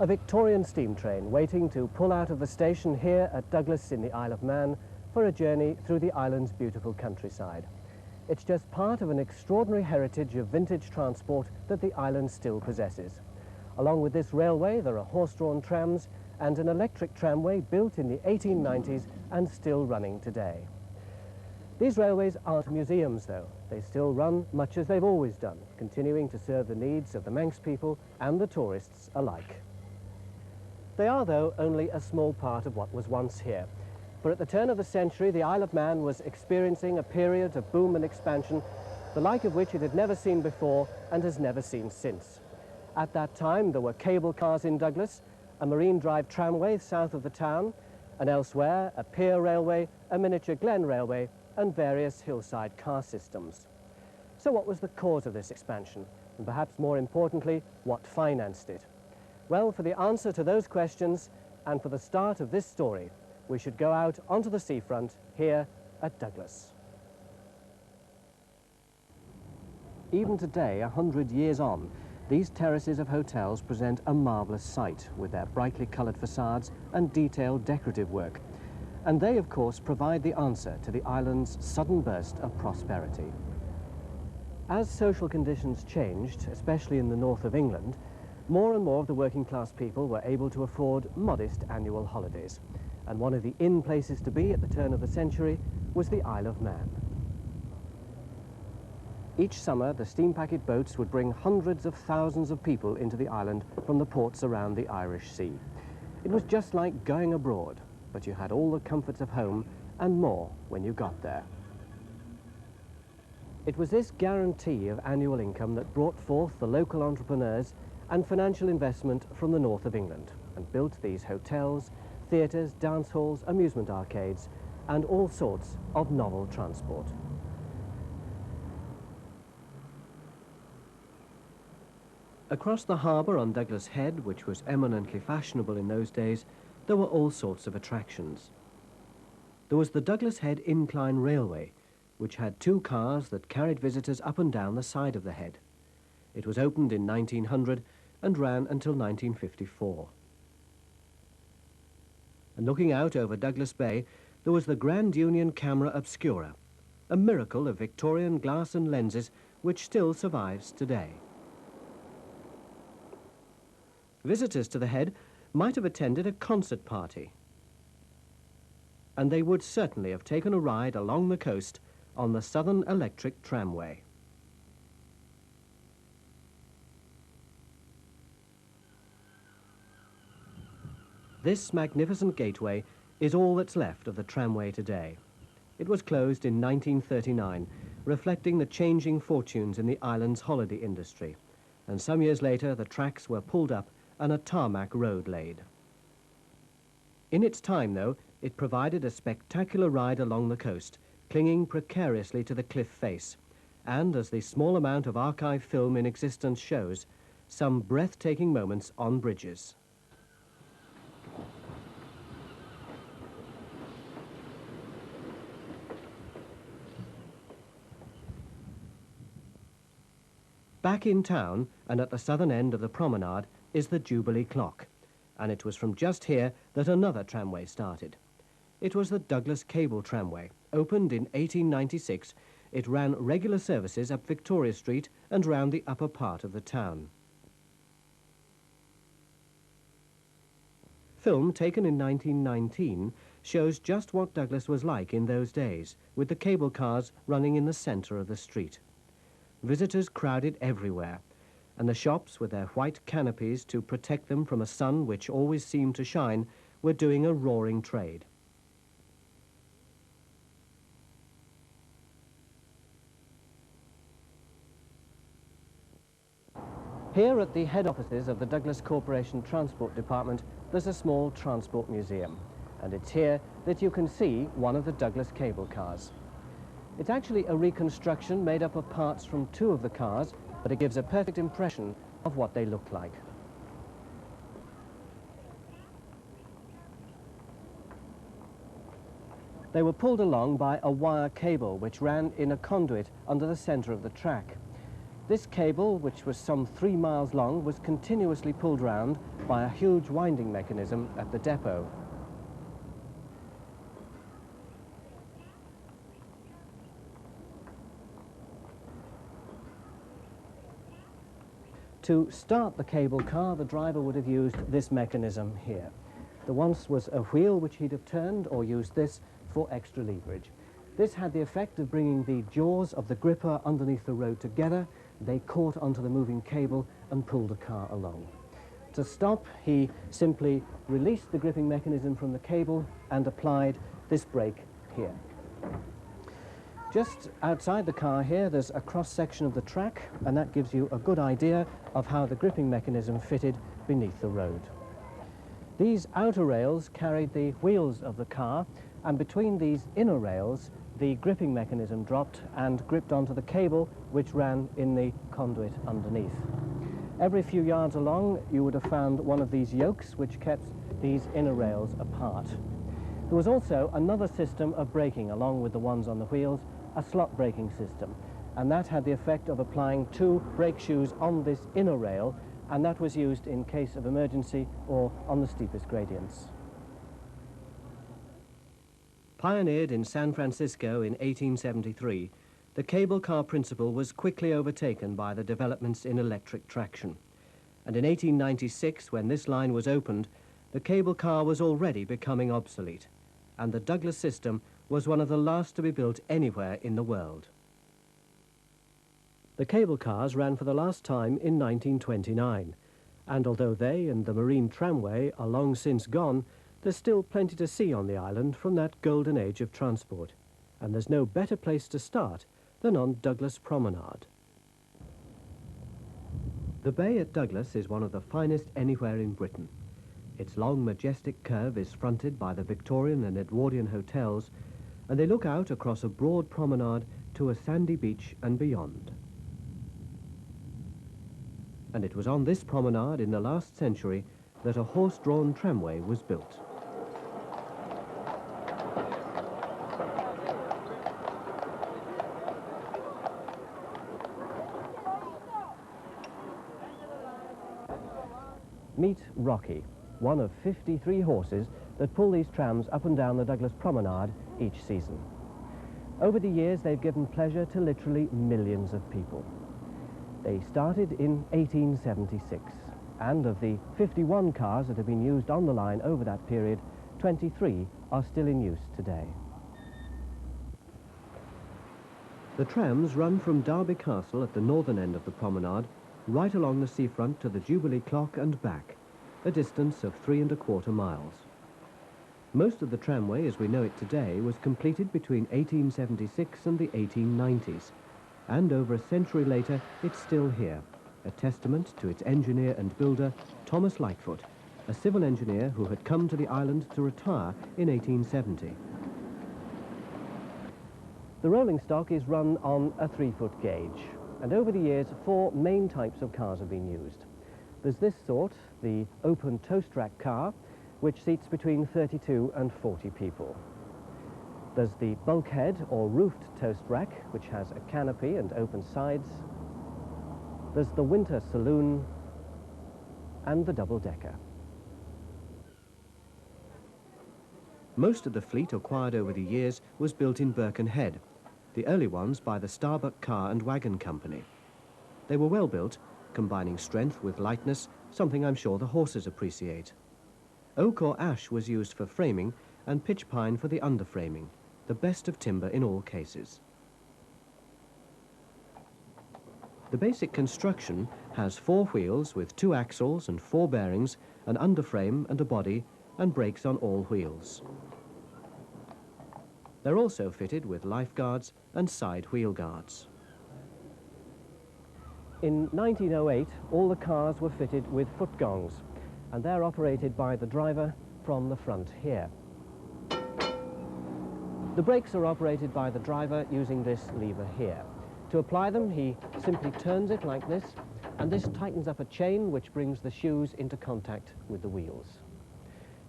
A Victorian steam train waiting to pull out of the station here at Douglas in the Isle of Man for a journey through the island's beautiful countryside. It's just part of an extraordinary heritage of vintage transport that the island still possesses. Along with this railway, there are horse-drawn trams and an electric tramway built in the 1890s and still running today. These railways aren't museums, though. They still run much as they've always done, continuing to serve the needs of the Manx people and the tourists alike. They are, though, only a small part of what was once here. For at the turn of the century, the Isle of Man was experiencing a period of boom and expansion, the like of which it had never seen before and has never seen since. At that time, there were cable cars in Douglas, a marine drive tramway south of the town, and elsewhere, a pier railway, a miniature glen railway, and various hillside car systems. So what was the cause of this expansion? And perhaps more importantly, what financed it? Well, for the answer to those questions, and for the start of this story, we should go out onto the seafront here at Douglas. Even today, 100 years on, these terraces of hotels present a marvellous sight with their brightly coloured facades and detailed decorative work. And they, of course, provide the answer to the island's sudden burst of prosperity. As social conditions changed, especially in the north of England, more and more of the working class people were able to afford modest annual holidays. And one of the in places to be at the turn of the century was the Isle of Man. Each summer, the steam packet boats would bring hundreds of thousands of people into the island from the ports around the Irish Sea. It was just like going abroad, but you had all the comforts of home and more when you got there. It was this guarantee of annual income that brought forth the local entrepreneurs and financial investment from the north of England and built these hotels, theatres, dance halls, amusement arcades, and all sorts of novel transport. Across the harbour on Douglas Head, which was eminently fashionable in those days, there were all sorts of attractions. There was the Douglas Head Incline Railway, which had two cars that carried visitors up and down the side of the head. It was opened in 1900 and ran until 1954. And looking out over Douglas Bay, there was the Grand Union Camera Obscura, a miracle of Victorian glass and lenses which still survives today. Visitors to the head might have attended a concert party, and they would certainly have taken a ride along the coast on the Southern Electric Tramway. This magnificent gateway is all that's left of the tramway today. It was closed in 1939, reflecting the changing fortunes in the island's holiday industry, and some years later the tracks were pulled up and a tarmac road laid. In its time, though, it provided a spectacular ride along the coast, clinging precariously to the cliff face, and, as the small amount of archive film in existence shows, some breathtaking moments on bridges. Back in town, and at the southern end of the promenade, is the Jubilee Clock, and it was from just here that another tramway started. It was the Douglas Cable Tramway. Opened in 1896, it ran regular services up Victoria Street and round the upper part of the town. Film taken in 1919 shows just what Douglas was like in those days, with the cable cars running in the centre of the street. Visitors crowded everywhere, and the shops with their white canopies to protect them from a sun which always seemed to shine were doing a roaring trade. Here at the head offices of the Douglas Corporation Transport Department, there's a small transport museum, and it's here that you can see one of the Douglas cable cars. It's actually a reconstruction made up of parts from two of the cars, but it gives a perfect impression of what they looked like. They were pulled along by a wire cable which ran in a conduit under the centre of the track. This cable, which was some 3 miles long, was continuously pulled round by a huge winding mechanism at the depot. To start the cable car, the driver would have used this mechanism here. There once was a wheel which he'd have turned or used this for extra leverage. This had the effect of bringing the jaws of the gripper underneath the road together. They caught onto the moving cable and pulled the car along. To stop, he simply released the gripping mechanism from the cable and applied this brake here. Just outside the car here, there's a cross-section of the track, and that gives you a good idea of how the gripping mechanism fitted beneath the road. These outer rails carried the wheels of the car, and between these inner rails, the gripping mechanism dropped and gripped onto the cable, which ran in the conduit underneath. Every few yards along, you would have found one of these yokes, which kept these inner rails apart. There was also another system of braking along with the ones on the wheels, a slot braking system, and that had the effect of applying 2 brake shoes on this inner rail, and that was used in case of emergency or on the steepest gradients. Pioneered in San Francisco in 1873, the cable car principle was quickly overtaken by the developments in electric traction. And in 1896, when this line was opened, the cable car was already becoming obsolete, and the Douglas system was one of the last to be built anywhere in the world. The cable cars ran for the last time in 1929, and although they and the marine tramway are long since gone, there's still plenty to see on the island from that golden age of transport, and there's no better place to start than on Douglas Promenade. The bay at Douglas is one of the finest anywhere in Britain. Its long, majestic curve is fronted by the Victorian and Edwardian hotels, and they look out across a broad promenade to a sandy beach and beyond. And it was on this promenade in the last century that a horse-drawn tramway was built. Meet Rocky, one of 53 horses that pull these trams up and down the Douglas Promenade each season. Over the years, they've given pleasure to literally millions of people. They started in 1876, and of the 51 cars that have been used on the line over that period, 23 are still in use today. The trams run from Derby Castle at the northern end of the promenade right along the seafront to the Jubilee Clock and back, a distance of 3¼ miles. Most of the tramway as we know it today was completed between 1876 and the 1890s, and over a century later it's still here, a testament to its engineer and builder, Thomas Lightfoot, a civil engineer who had come to the island to retire in 1870. The rolling stock is run on a 3-foot gauge, and over the years 4 main types of cars have been used. There's this sort, the open toast rack car, which seats between 32 and 40 people. There's the bulkhead or roofed toast rack, which has a canopy and open sides. There's the winter saloon and the double-decker. Most of the fleet acquired over the years was built in Birkenhead, the early ones by the Starbuck Car and Wagon Company. They were well built, combining strength with lightness, something I'm sure the horses appreciate. Oak or ash was used for framing and pitch pine for the underframing, the best of timber in all cases. The basic construction has 4 wheels with 2 axles and 4 bearings, an underframe and a body, and brakes on all wheels. They're also fitted with lifeguards and side wheel guards. In 1908, all the cars were fitted with foot gongs, and they're operated by the driver from the front here. The brakes are operated by the driver using this lever here. To apply them, he simply turns it like this, and this tightens up a chain which brings the shoes into contact with the wheels.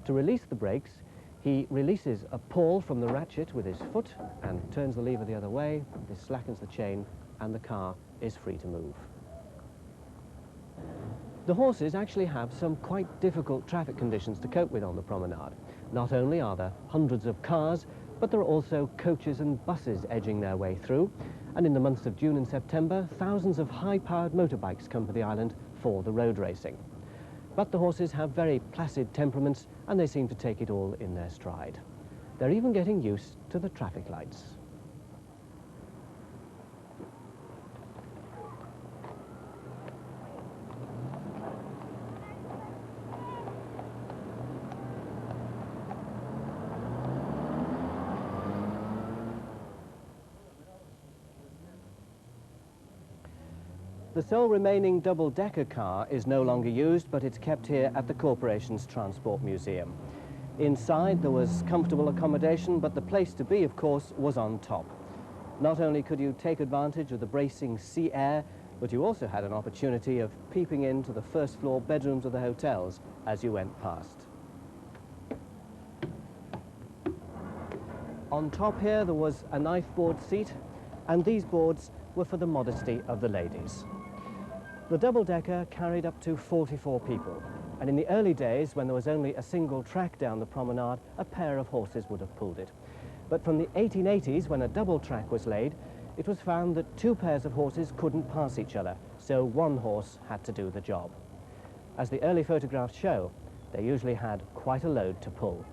To release the brakes, he releases a pawl from the ratchet with his foot and turns the lever the other way. This slackens the chain, and the car is free to move. The horses actually have some quite difficult traffic conditions to cope with on the promenade. Not only are there hundreds of cars, but there are also coaches and buses edging their way through. And in the months of June and September, thousands of high-powered motorbikes come to the island for the road racing. But the horses have very placid temperaments, and they seem to take it all in their stride. They're even getting used to the traffic lights. The sole remaining double-decker car is no longer used, but it's kept here at the Corporation's Transport Museum. Inside there was comfortable accommodation, but the place to be, of course, was on top. Not only could you take advantage of the bracing sea air, but you also had an opportunity of peeping into the first-floor bedrooms of the hotels as you went past. On top here there was a knife board seat, and these boards were for the modesty of the ladies. The double-decker carried up to 44 people, and in the early days, when there was only a single track down the promenade, a pair of horses would have pulled it. But from the 1880s, when a double track was laid, it was found that two pairs of horses couldn't pass each other, so one horse had to do the job. As the early photographs show, they usually had quite a load to pull.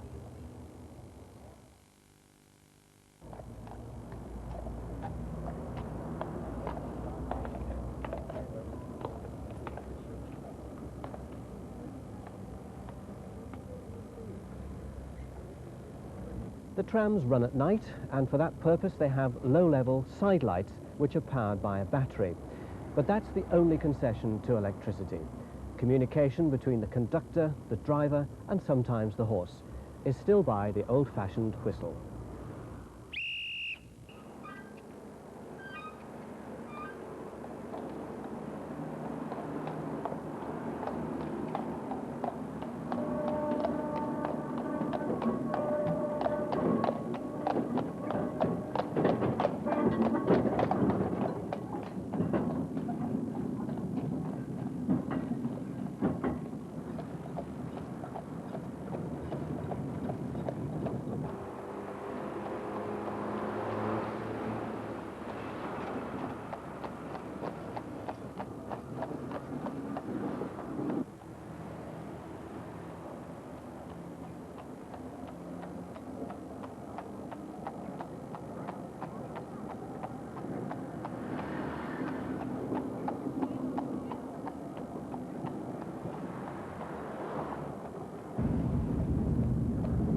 The trams run at night, and for that purpose they have low-level side lights which are powered by a battery. But that's the only concession to electricity. Communication between the conductor, the driver, and sometimes the horse is still by the old-fashioned whistle.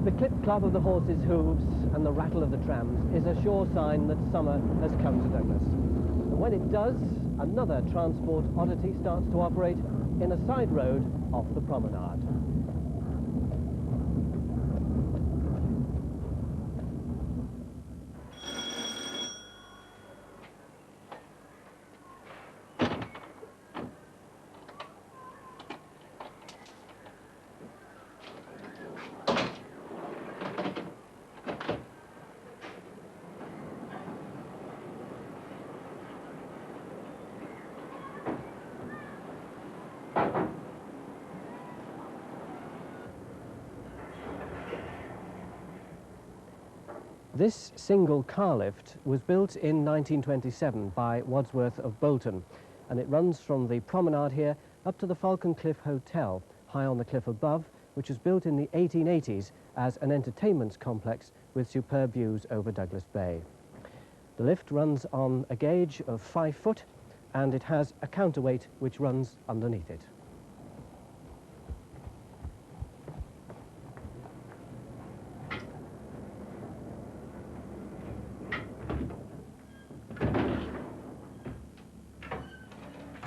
The clip-clop of the horses' hooves and the rattle of the trams is a sure sign that summer has come to Douglas. And when it does, another transport oddity starts to operate in a side road off the promenade. This single car lift was built in 1927 by Wadsworth of Bolton, and it runs from the promenade here up to the Falcon Cliff Hotel, high on the cliff above, which was built in the 1880s as an entertainment complex with superb views over Douglas Bay. The lift runs on a gauge of 5 foot, and it has a counterweight which runs underneath it.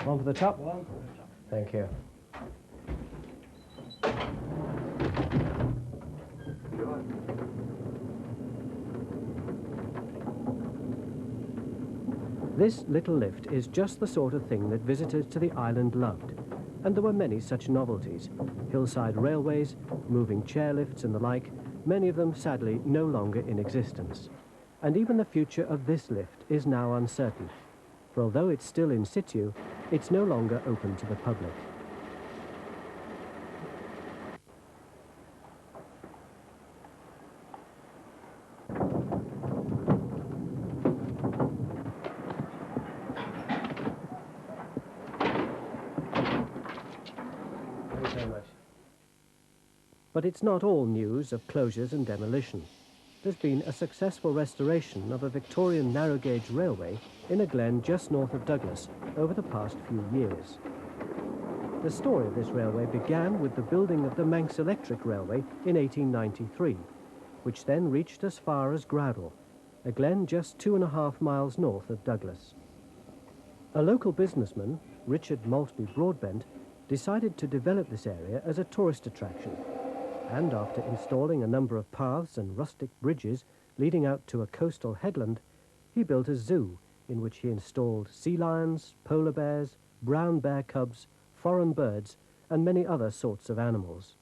One for the top? One for the top. Thank you. This little lift is just the sort of thing that visitors to the island loved, and there were many such novelties. Hillside railways, moving chairlifts and the like, many of them sadly no longer in existence. And even the future of this lift is now uncertain, for although it's still in situ, it's no longer open to the public. But it's not all news of closures and demolition. There's been a successful restoration of a Victorian narrow gauge railway in a glen just north of Douglas over the past few years. The story of this railway began with the building of the Manx Electric Railway in 1893, which then reached as far as Groudle, a glen just 2.5 miles north of Douglas. A local businessman, Richard Maltby Broadbent, decided to develop this area as a tourist attraction, and after installing a number of paths and rustic bridges leading out to a coastal headland, he built a zoo in which he installed sea lions, polar bears, brown bear cubs, foreign birds, and many other sorts of animals.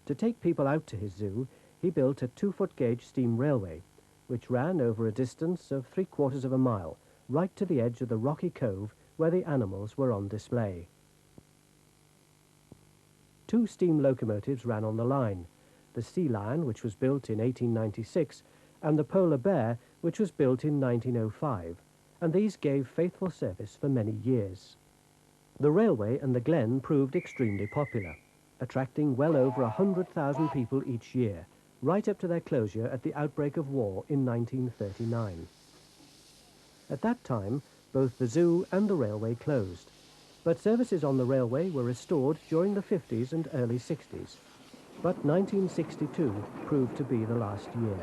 To take people out to his zoo, he built a 2-foot gauge steam railway, which ran over a distance of 3/4 of a mile, right to the edge of the rocky cove where the animals were on display. 2 steam locomotives ran on the line, the Sea Lion, which was built in 1896, and the Polar Bear, which was built in 1905, and these gave faithful service for many years. The railway and the glen proved extremely popular, attracting well over 100,000 people each year, right up to their closure at the outbreak of war in 1939. At that time, both the zoo and the railway closed, but services on the railway were restored during the 50s and early 60s. But 1962 proved to be the last year.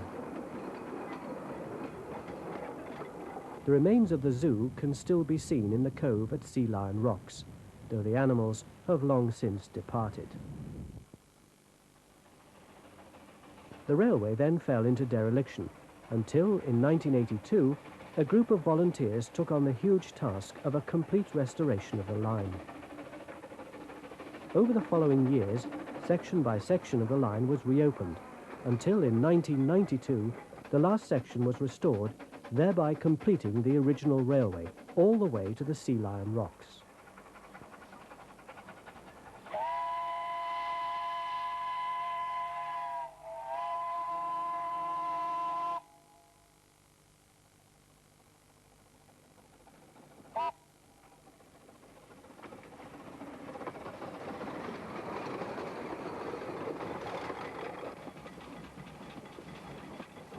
The remains of the zoo can still be seen in the cove at Sea Lion Rocks, though the animals have long since departed. The railway then fell into dereliction until, in 1982, a group of volunteers took on the huge task of a complete restoration of the line. Over the following years, section by section of the line was reopened, until in 1992 the last section was restored, thereby completing the original railway all the way to the Sea Lion Rocks.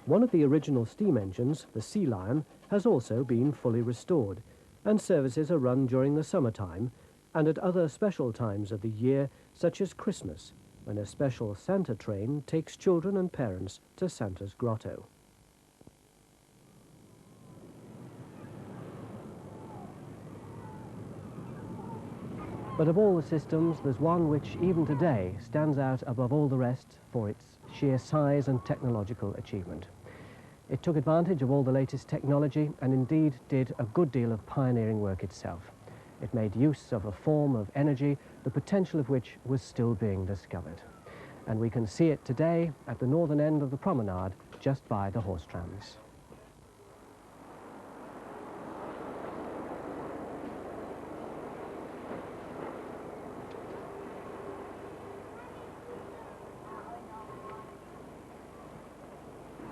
One of the original steam engines, the Sea Lion, has also been fully restored, and services are run during the summertime and at other special times of the year, such as Christmas, when a special Santa train takes children and parents to Santa's Grotto. But of all the systems, there's one which, even today, stands out above all the rest for its sheer size and technological achievement. It took advantage of all the latest technology and indeed did a good deal of pioneering work itself. It made use of a form of energy, the potential of which was still being discovered. And we can see it today at the northern end of the promenade, just by the horse trams.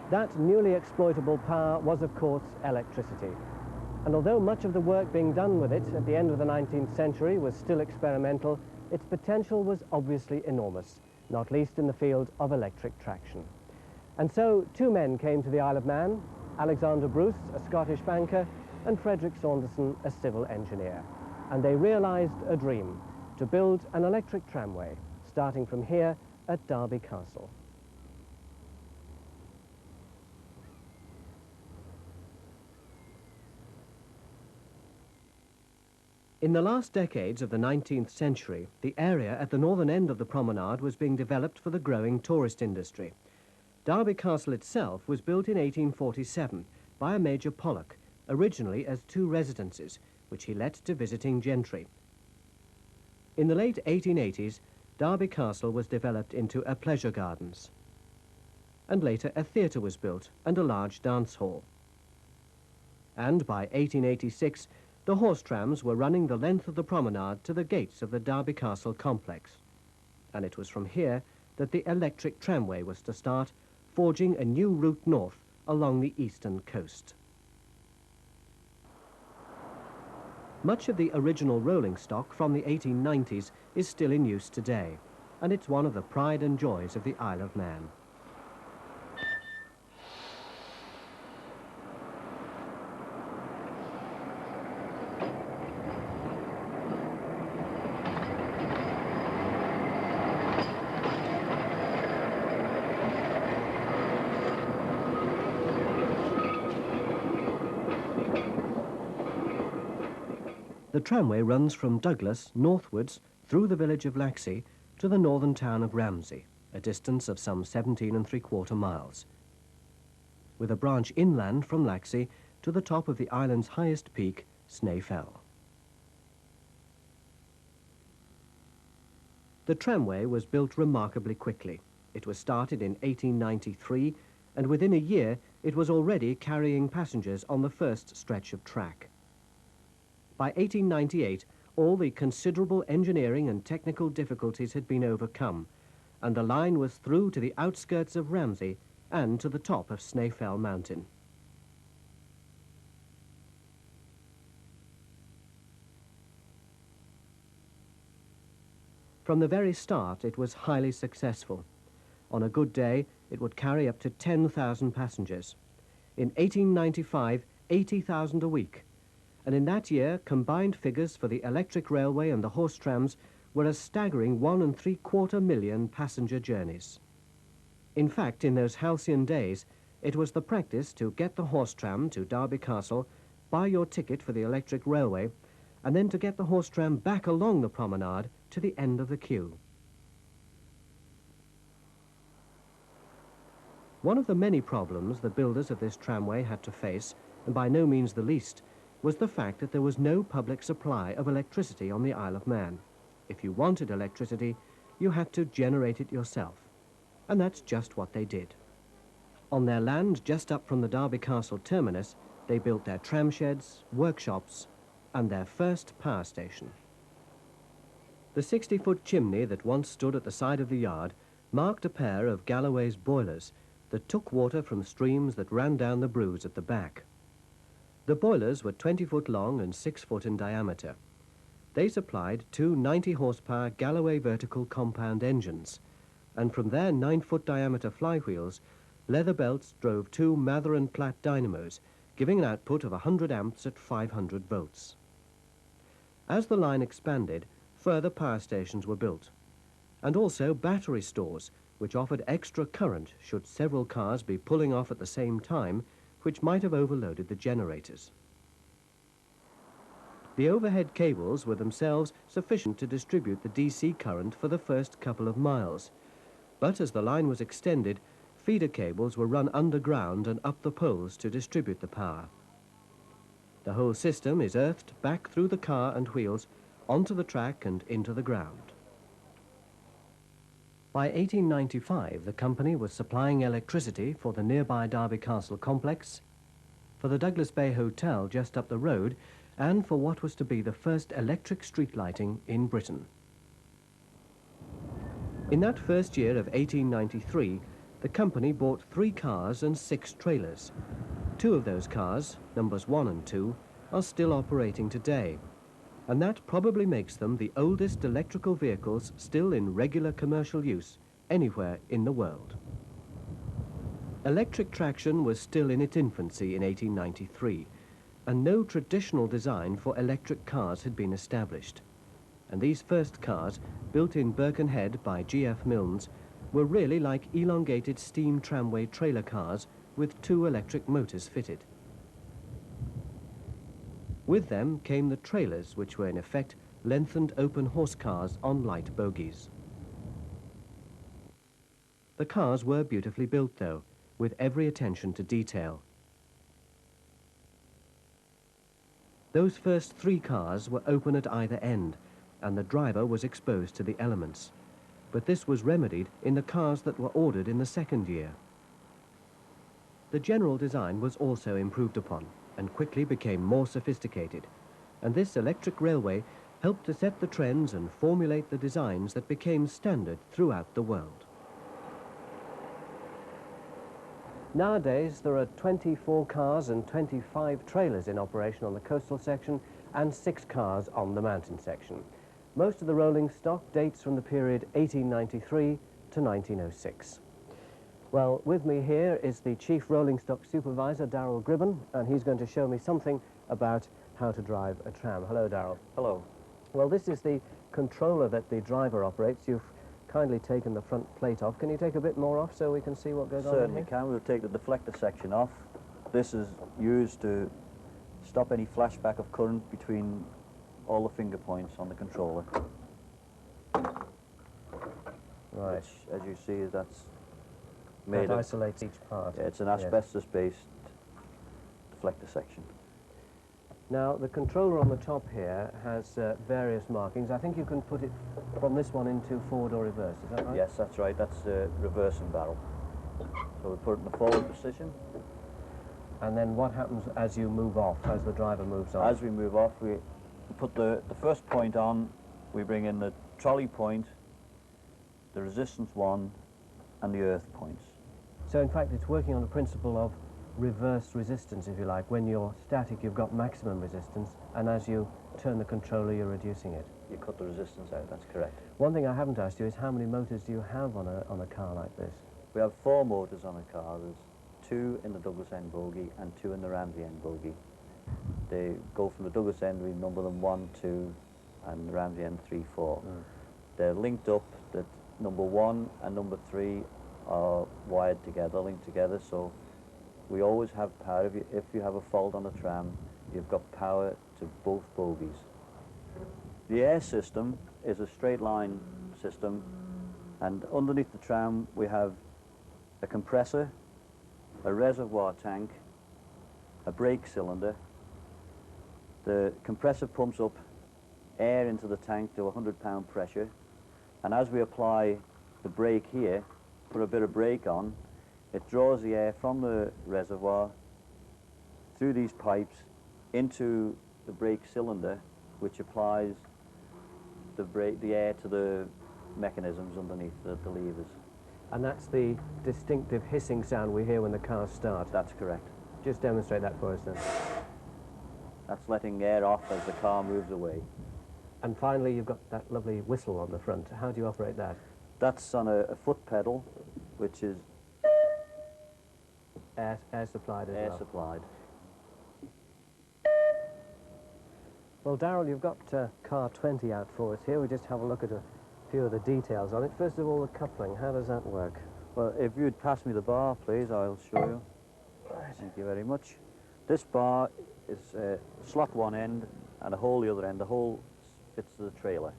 That newly exploitable power was, of course, electricity. And although much of the work being done with it at the end of the 19th century was still experimental, its potential was obviously enormous, not least in the field of electric traction. And so 2 men came to the Isle of Man, Alexander Bruce, a Scottish banker, and Frederick Saunderson, a civil engineer. And they realized a dream, to build an electric tramway, starting from here at Derby Castle. In the last decades of the 19th century, the area at the northern end of the promenade was being developed for the growing tourist industry. Derby Castle itself was built in 1847 by a Major Pollock, originally as 2 residences, which he let to visiting gentry. In the late 1880s, Derby Castle was developed into a pleasure gardens. And later a theatre was built and a large dance hall. And by 1886, the horse trams were running the length of the promenade to the gates of the Derby Castle complex. And it was from here that the electric tramway was to start, forging a new route north along the eastern coast. Much of the original rolling stock from the 1890s is still in use today, and it's one of the pride and joys of the Isle of Man. The tramway runs from Douglas northwards through the village of Laxey to the northern town of Ramsey, a distance of some 17¾ miles, with a branch inland from Laxey to the top of the island's highest peak, Snaefell. The tramway was built remarkably quickly. It was started in 1893, and within a year it was already carrying passengers on the first stretch of track. By 1898, all the considerable engineering and technical difficulties had been overcome, and the line was through to the outskirts of Ramsey and to the top of Snaefell Mountain. From the very start, it was highly successful. On a good day, it would carry up to 10,000 passengers. In 1895, 80,000 a week. And in that year, combined figures for the electric railway and the horse trams were a staggering 1¾ million passenger journeys. In fact, in those halcyon days, it was the practice to get the horse tram to Derby Castle, buy your ticket for the electric railway, and then to get the horse tram back along the promenade to the end of the queue. One of the many problems the builders of this tramway had to face, and by no means the least, was the fact that there was no public supply of electricity on the Isle of Man. If you wanted electricity, you had to generate it yourself. And that's just what they did. On their land just up from the Derby Castle terminus, they built their tram sheds, workshops, and their first power station. The 60-foot chimney that once stood at the side of the yard marked a pair of Galloway's boilers that took water from streams that ran down the Bruise at the back. The boilers were 20 foot long and 6 foot in diameter. They supplied two 90-horsepower Galloway vertical compound engines, and from their 9-foot diameter flywheels, Leather Belts drove two Mather and Platt dynamos, giving an output of 100 amps at 500 volts. As the line expanded, further power stations were built, and also battery stores, which offered extra current should several cars be pulling off at the same time, which might have overloaded the generators. The overhead cables were themselves sufficient to distribute the DC current for the first couple of miles, but as the line was extended, feeder cables were run underground and up the poles to distribute the power. The whole system is earthed back through the car and wheels, onto the track and into the ground. By 1895, the company was supplying electricity for the nearby Derby Castle complex, for the Douglas Bay Hotel just up the road, and for what was to be the first electric street lighting in Britain. In that first year of 1893, the company bought 3 cars and 6 trailers. 2 of those cars, numbers 1 and 2, are still operating today, and that probably makes them the oldest electrical vehicles still in regular commercial use anywhere in the world. Electric traction was still in its infancy in 1893, and no traditional design for electric cars had been established. And these first cars, built in Birkenhead by G.F. Milnes, were really like elongated steam tramway trailer cars with 2 electric motors fitted. With them came the trailers, which were in effect lengthened open horse cars on light bogies. The cars were beautifully built, though, with every attention to detail. Those first 3 cars were open at either end, and the driver was exposed to the elements. But this was remedied in the cars that were ordered in the second year. The general design was also improved upon, and quickly became more sophisticated, and this electric railway helped to set the trends and formulate the designs that became standard throughout the world. Nowadays, there are 24 cars and 25 trailers in operation on the coastal section and 6 cars on the mountain section. Most of the rolling stock dates from the period 1893 to 1906. Well, with me here is the Chief Rolling Stock Supervisor, Darrell Gribben, and he's going to show me something about how to drive a tram. Hello, Darrell. Hello. Well, this is the controller that the driver operates. You've kindly taken the front plate off. Can you take a bit more off so we can see what goes on? Certainly can. We'll take the deflector section off. This is used to stop any flashback of current between all the finger points on the controller. Right. Which, as you see, that's That made of... isolates each part. Yeah, it's an Yes. asbestos-based deflector section. Now, the controller on the top here has various markings. I think you can put it from this one into forward or reverse, is that right? Yes, that's right. That's the reversing barrel. So we put it in the forward position. And then what happens as you move off, as the driver moves on? As we move off, we put the first point on, we bring in the trolley point, the resistance one, and the earth points. So, in fact, it's working on the principle of reverse resistance, if you like. When you're static, you've got maximum resistance, and as you turn the controller, you're reducing it. You cut the resistance out, that's correct. One thing I haven't asked you is how many motors do you have on a car like this? We have 4 motors on a car. There's 2 in the Douglas end bogie and 2 in the Ramsey end bogie. They go from the Douglas end, we number them 1, 2, and the Ramsey end 3, 4. They're linked up, that number 1 and number 3 are wired together, linked together, so we always have power. If you have a fault on the tram, you've got power to both bogies. The air system is a straight line system, and underneath the tram we have a compressor, a reservoir tank, a brake cylinder. The compressor pumps up air into the tank to 100-pound pressure, and as we apply the brake here, put a bit of brake on, it draws the air from the reservoir through these pipes into the brake cylinder, which applies the air to the mechanisms underneath the levers. And that's the distinctive hissing sound we hear when the car starts. That's correct. Just demonstrate that for us then. That's letting air off as the car moves away. And finally, you've got that lovely whistle on the front. How do you operate that? That's on a foot pedal, which is Air supplied as air well. supplied. Well, Darrell, you've got car 20 out for us here. We just have a look at a few of the details on it. First of all, the coupling. How does that work? Well, if you'd pass me the bar, please, I'll show you. Right. Thank you very much. This bar is slot one end and a hole the other end. The hole fits to the trailer.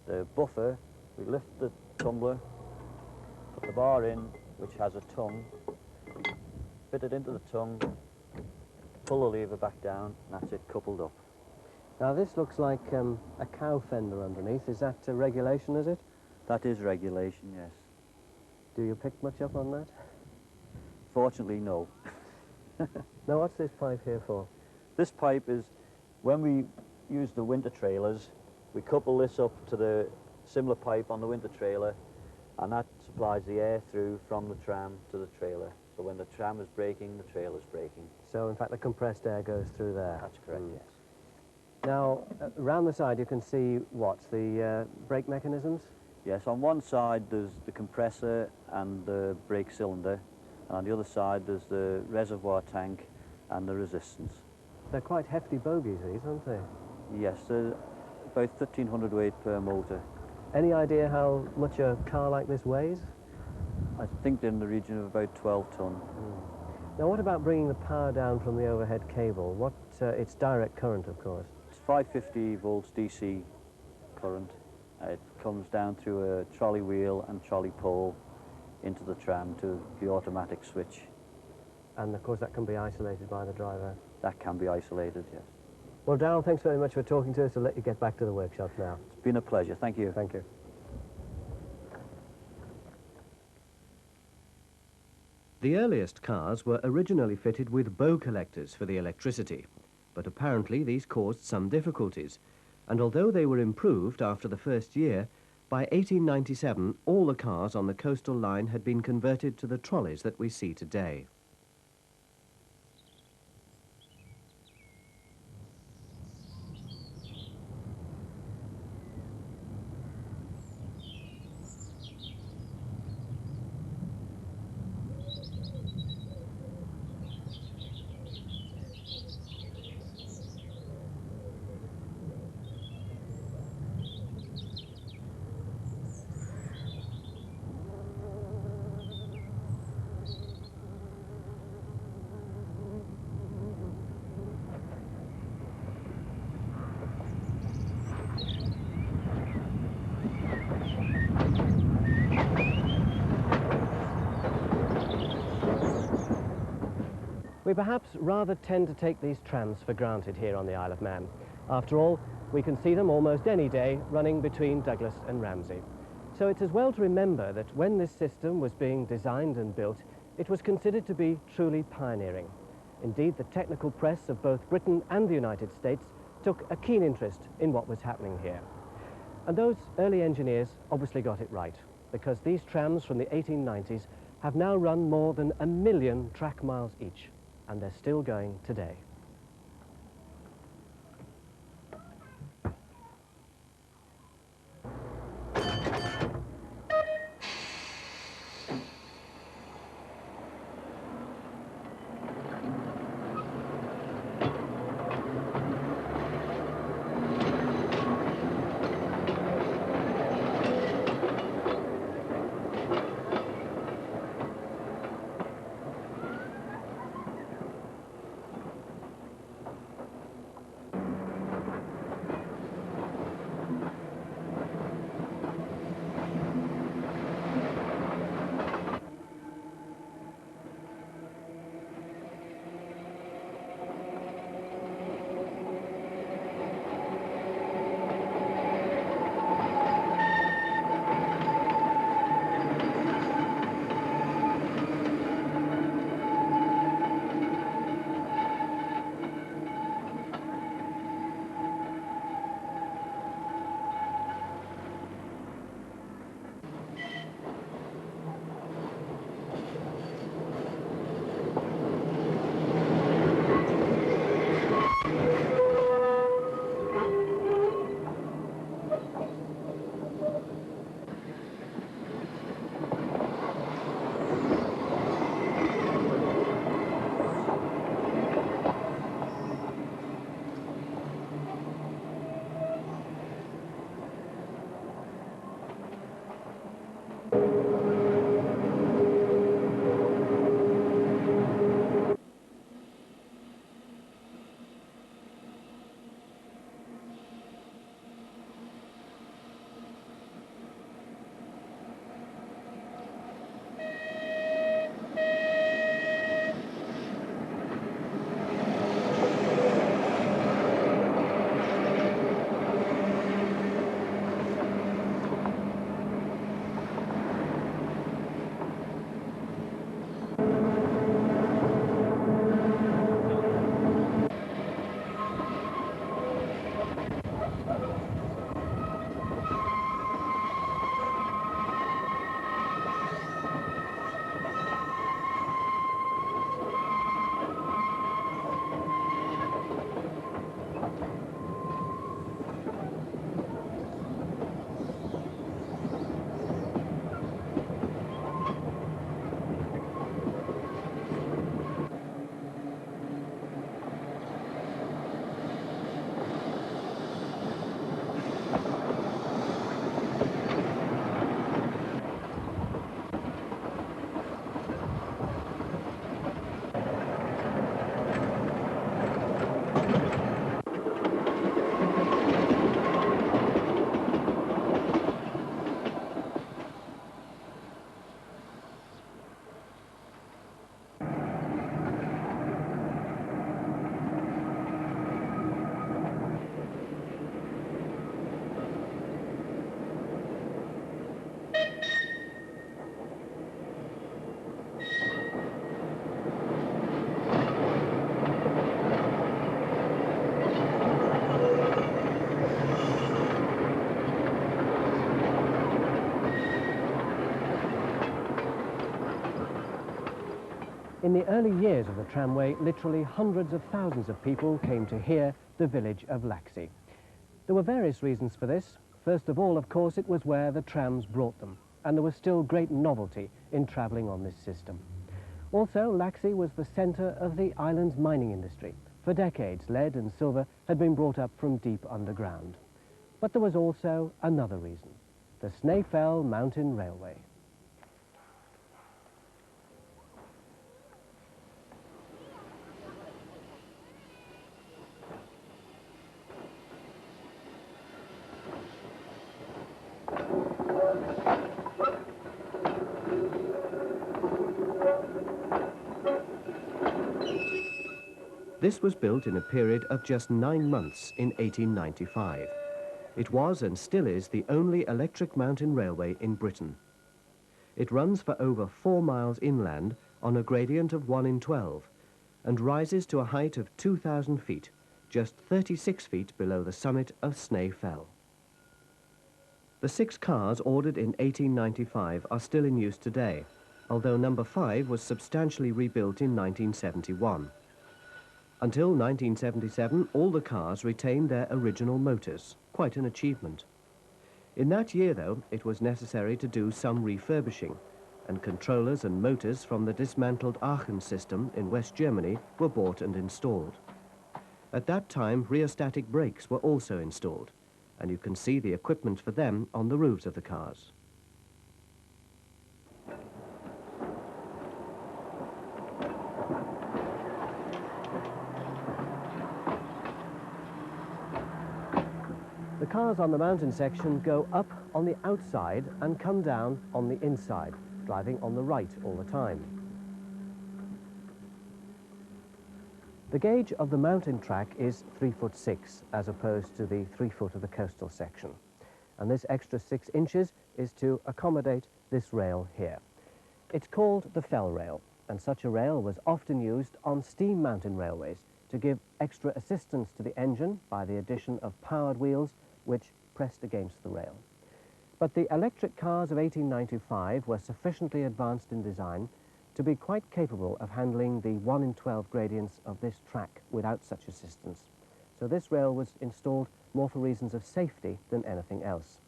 The buffer, we lift the tumbler, put the bar in, which has a tongue, fit it into the tongue, pull the lever back down, and that's it coupled up. Now, this looks like a cow fender underneath. Is that regulation, is it? That is regulation, yes. Do you pick much up on that? Fortunately, no. Now, what's this pipe here for? This pipe is, when we use the winter trailers, we couple this up to the similar pipe on the winter trailer, and that supplies the air through from the tram to the trailer. So when the tram is braking, the trailer's braking. So, in fact, the compressed air goes through there. That's correct, yes. Now, around the side, you can see what? The brake mechanisms? Yes, on one side there's the compressor and the brake cylinder, and on the other side there's the reservoir tank and the resistance. They're quite hefty bogies, these, aren't they? Yes, they're about 1,300 weight per motor. Any idea how much a car like this weighs? I think they're in the region of about 12 ton. Now, what about bringing the power down from the overhead cable? It's direct current, of course. It's 550 volts DC current. It comes down through a trolley wheel and trolley pole into the tram to the automatic switch. And, of course, that can be isolated by the driver. That can be isolated, yes. Well, Darrell, thanks very much for talking to us. I'll let you get back to the workshop now. It's been a pleasure. Thank you. Thank you. The earliest cars were originally fitted with bow collectors for the electricity, but apparently these caused some difficulties, and although they were improved after the first year, By 1897, all the cars on the coastal line had been converted to the trolleys that we see today. We perhaps rather tend to take these trams for granted here on the Isle of Man. After all, we can see them almost any day running between Douglas and Ramsey. So it's as well to remember that when this system was being designed and built, it was considered to be truly pioneering. Indeed, the technical press of both Britain and the United States took a keen interest in what was happening here. And those early engineers obviously got it right, because these trams from the 1890s have now run more than 1 million track miles each, and they're still going today. In the early years of the tramway, literally hundreds of thousands of people came to hear the village of Laxey. There were various reasons for this. First of all, of course, it was where the trams brought them, and there was still great novelty in travelling on this system. Also, Laxey was the centre of the island's mining industry. For decades, lead and silver had been brought up from deep underground. But there was also another reason: the Snaefell Mountain Railway. This was built in a period of just 9 months in 1895. It was and still is the only electric mountain railway in Britain. It runs for over 4 miles inland on a gradient of 1 in 12 and rises to a height of 2,000 feet, just 36 feet below the summit of Snaefell. The 6 cars ordered in 1895 are still in use today, although number 5 was substantially rebuilt in 1971. Until 1977, all the cars retained their original motors, quite an achievement. In that year, though, it was necessary to do some refurbishing, and controllers and motors from the dismantled Aachen system in West Germany were bought and installed. At that time, rheostatic brakes were also installed, and you can see the equipment for them on the roofs of the cars. The cars on the mountain section go up on the outside and come down on the inside, driving on the right all the time. The gauge of the mountain track is 3'6", as opposed to the 3 foot of the coastal section. And this extra 6 inches is to accommodate this rail here. It's called the fell rail, and such a rail was often used on steam mountain railways to give extra assistance to the engine by the addition of powered wheels which pressed against the rail. But the electric cars of 1895 were sufficiently advanced in design to be quite capable of handling the 1 in 12 gradients of this track without such assistance. So this rail was installed more for reasons of safety than anything else.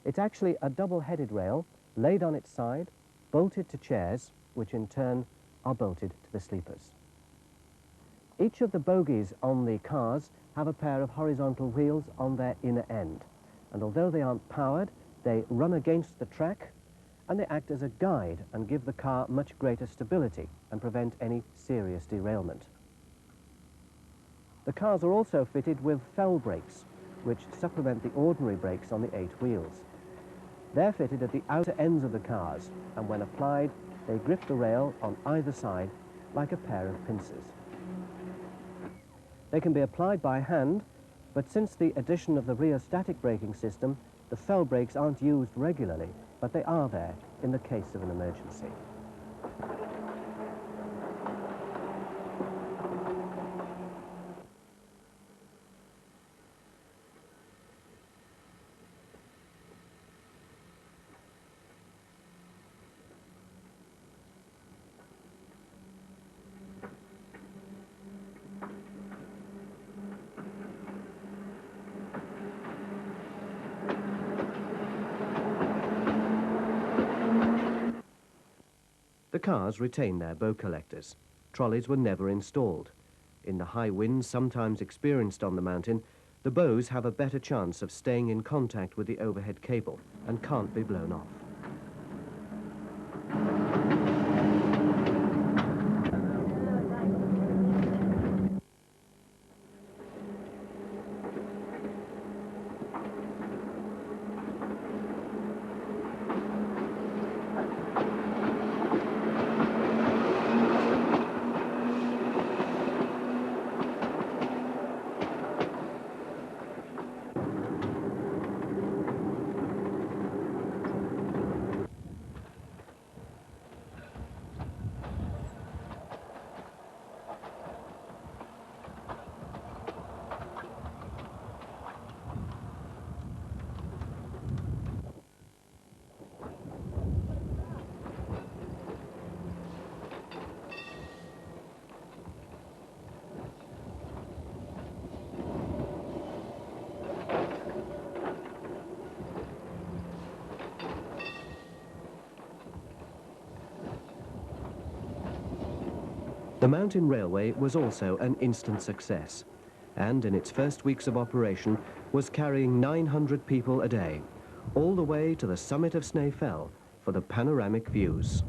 It's actually a double-headed rail laid on its side, bolted to chairs, which in turn are bolted to the sleepers. Each of the bogies on the cars have a pair of horizontal wheels on their inner end, and although they aren't powered, they run against the track and they act as a guide and give the car much greater stability and prevent any serious derailment. The cars are also fitted with fell brakes, which supplement the ordinary brakes on the 8 wheels. They're fitted at the outer ends of the cars, and when applied, they grip the rail on either side like a pair of pincers. They can be applied by hand, but since the addition of the rheostatic braking system, the fell brakes aren't used regularly, but they are there in the case of an emergency. The cars retain their bow collectors. Trolleys were never installed. In the high winds sometimes experienced on the mountain, the bows have a better chance of staying in contact with the overhead cable and can't be blown off. The mountain railway was also an instant success, and in its first weeks of operation was carrying 900 people a day, all the way to the summit of Snaefell for the panoramic views.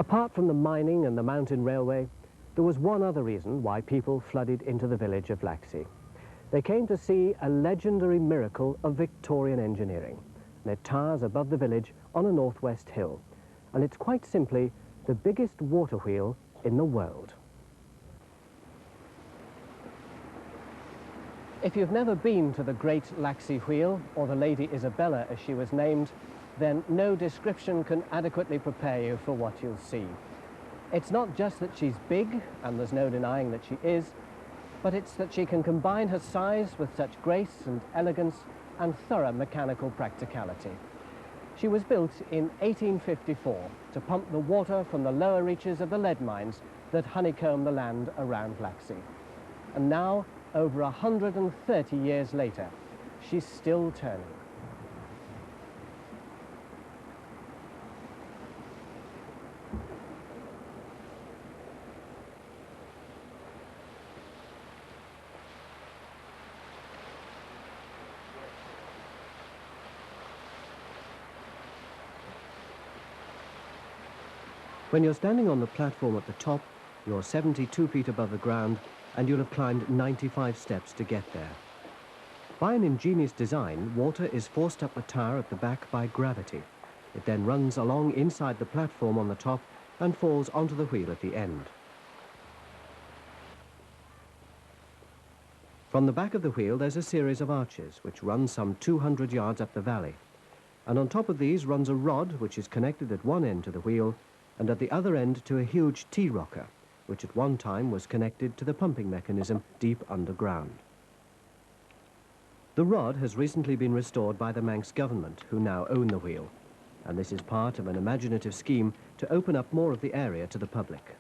Apart from the mining and the mountain railway, there was one other reason why people flooded into the village of Laxey. They came to see a legendary miracle of Victorian engineering. And it towers above the village on a northwest hill, and it's quite simply the biggest water wheel in the world. If you've never been to the Great Laxey Wheel, or the Lady Isabella as she was named, then no description can adequately prepare you for what you'll see. It's not just that she's big, and there's no denying that she is, but it's that she can combine her size with such grace and elegance and thorough mechanical practicality. She was built in 1854 to pump the water from the lower reaches of the lead mines that honeycomb the land around Laxey. And now, over 130 years later, she's still turning. When you're standing on the platform at the top, you're 72 feet above the ground, and you'll have climbed 95 steps to get there. By an ingenious design, water is forced up the tower at the back by gravity. It then runs along inside the platform on the top and falls onto the wheel at the end. From the back of the wheel, there's a series of arches which run some 200 yards up the valley. And on top of these runs a rod which is connected at one end to the wheel and at the other end to a huge T-rocker, which at one time was connected to the pumping mechanism deep underground. The rod has recently been restored by the Manx government, who now own the wheel, and this is part of an imaginative scheme to open up more of the area to the public.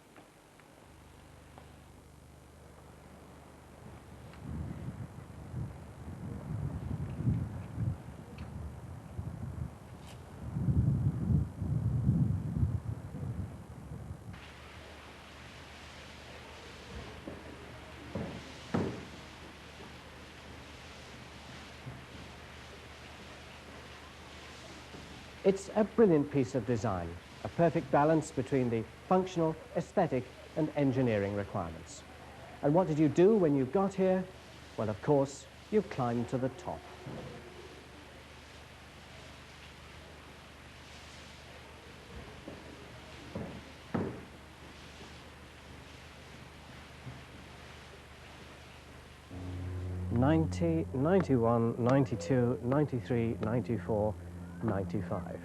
It's a brilliant piece of design, a perfect balance between the functional, aesthetic and engineering requirements. And what did you do when you got here? Well, of course, you climbed to the top. '90, '91, '92, '93, '94, '95.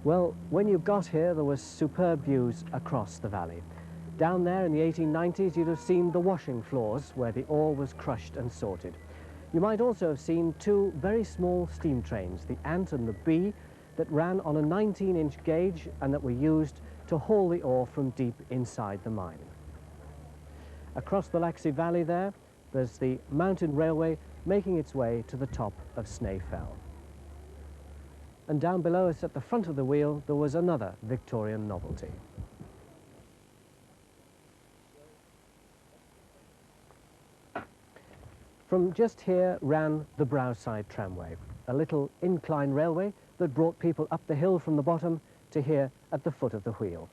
Well, when you got here, there was superb views across the valley. Down there in the 1890s, you'd have seen the washing floors where the ore was crushed and sorted. You might also have seen two very small steam trains, the Ant and the Bee, that ran on a 19-inch gauge and that were used to haul the ore from deep inside the mine. Across the Laxey Valley there's the mountain railway making its way to the top of Snae Fell. And down below us at the front of the wheel there was another Victorian novelty. From just here ran the Browside Tramway, a little incline railway that brought people up the hill from the bottom to here at the foot of the wheel.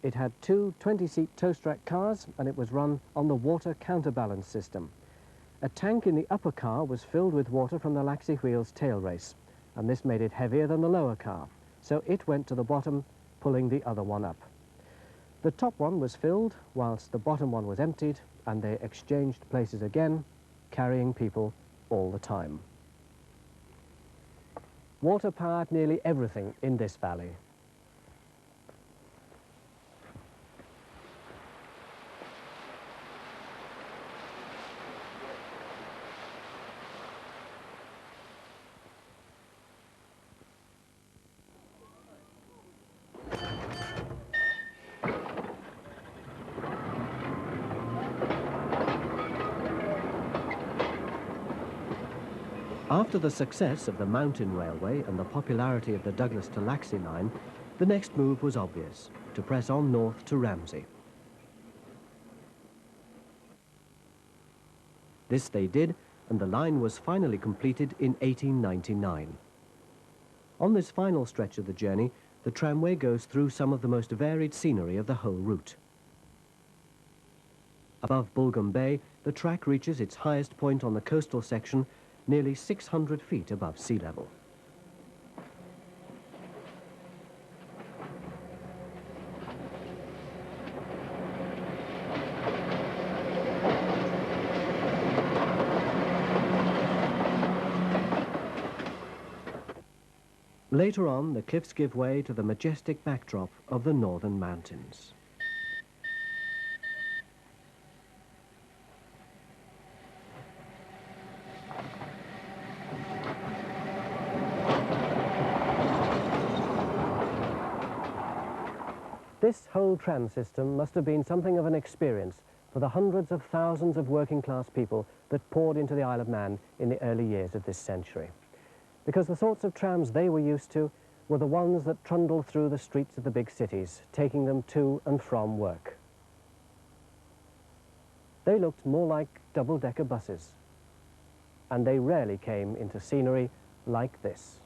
It had two 20-seat tow-track cars and it was run on the water counterbalance system. A tank in the upper car was filled with water from the Laxey Wheel's tail race, and this made it heavier than the lower car, so it went to the bottom, pulling the other one up. The top one was filled whilst the bottom one was emptied, and they exchanged places again, carrying people all the time. Water powered nearly everything in this valley. After the success of the mountain railway and the popularity of the Douglas to Laxey line, the next move was obvious, to press on north to Ramsey. This they did, and the line was finally completed in 1899. On this final stretch of the journey, the tramway goes through some of the most varied scenery of the whole route. Above Bulgham Bay, the track reaches its highest point on the coastal section, nearly 600 feet above sea level. Later on, the cliffs give way to the majestic backdrop of the northern mountains. This whole tram system must have been something of an experience for the hundreds of thousands of working-class people that poured into the Isle of Man in the early years of this century. Because the sorts of trams they were used to were the ones that trundled through the streets of the big cities, taking them to and from work. They looked more like double-decker buses, and they rarely came into scenery like this.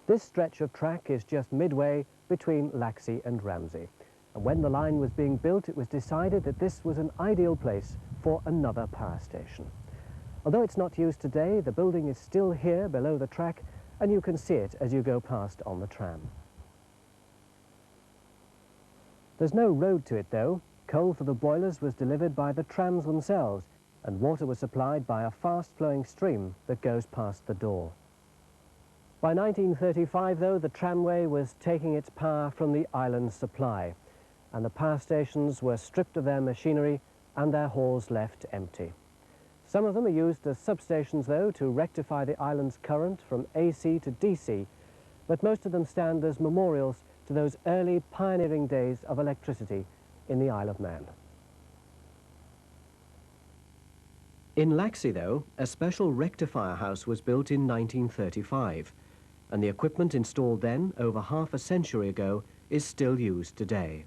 This stretch of track is just midway between Laxey and Ramsey. And when the line was being built, it was decided that this was an ideal place for another power station. Although it's not used today, the building is still here below the track, and you can see it as you go past on the tram. There's no road to it though. Coal for the boilers was delivered by the trams themselves, and water was supplied by a fast-flowing stream that goes past the door. By 1935, though, the tramway was taking its power from the island's supply, and the power stations were stripped of their machinery and their halls left empty. Some of them are used as substations, though, to rectify the island's current from AC to DC, but most of them stand as memorials to those early pioneering days of electricity in the Isle of Man. In Laxey, though, a special rectifier house was built in 1935, and the equipment installed then, over half a century ago, is still used today.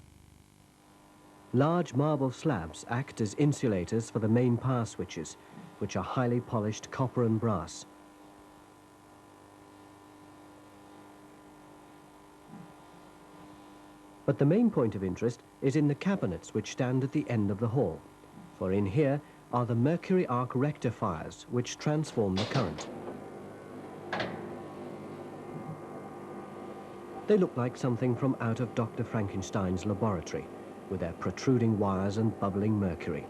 Large marble slabs act as insulators for the main power switches, which are highly polished copper and brass. But the main point of interest is in the cabinets which stand at the end of the hall, for in here are the mercury arc rectifiers which transform the current. They look like something from out of Dr. Frankenstein's laboratory, with their protruding wires and bubbling mercury.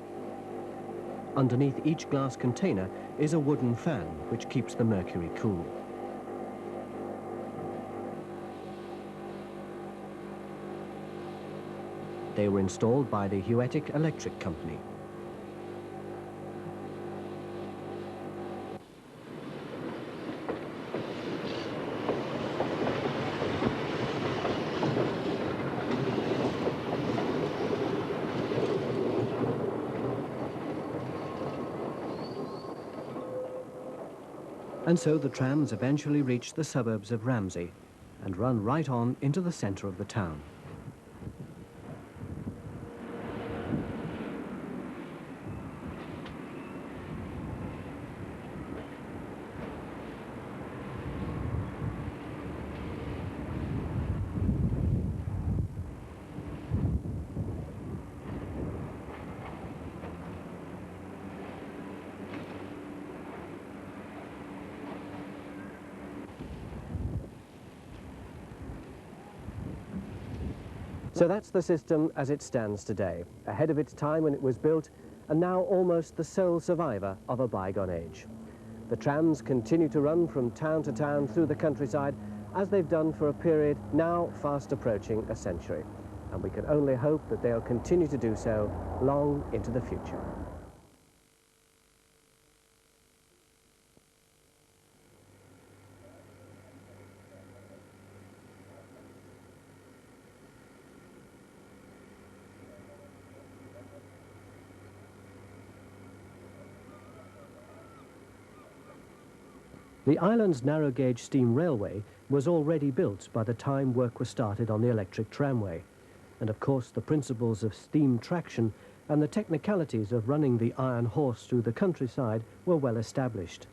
Underneath each glass container is a wooden fan which keeps the mercury cool. They were installed by the Huetic Electric Company. And so the trams eventually reach the suburbs of Ramsey and run right on into the centre of the town. So that's the system as it stands today, ahead of its time when it was built, and now almost the sole survivor of a bygone age. The trams continue to run from town to town through the countryside, as they've done for a period now fast approaching a century. And we can only hope that they'll continue to do so long into the future. The island's narrow-gauge steam railway was already built by the time work was started on the electric tramway. And of course the principles of steam traction and the technicalities of running the iron horse through the countryside were well established.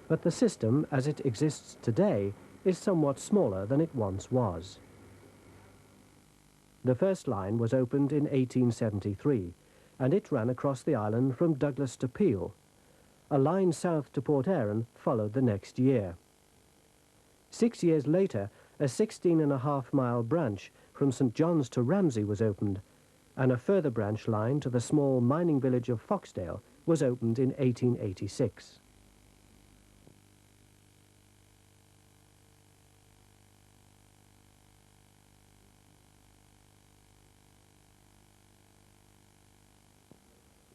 But the system, as it exists today, is somewhat smaller than it once was. The first line was opened in 1873, and it ran across the island from Douglas to Peel. A line south to Port Erin followed the next year. 6 years later, a 16.5-mile branch from St John's to Ramsey was opened, and a further branch line to the small mining village of Foxdale was opened in 1886.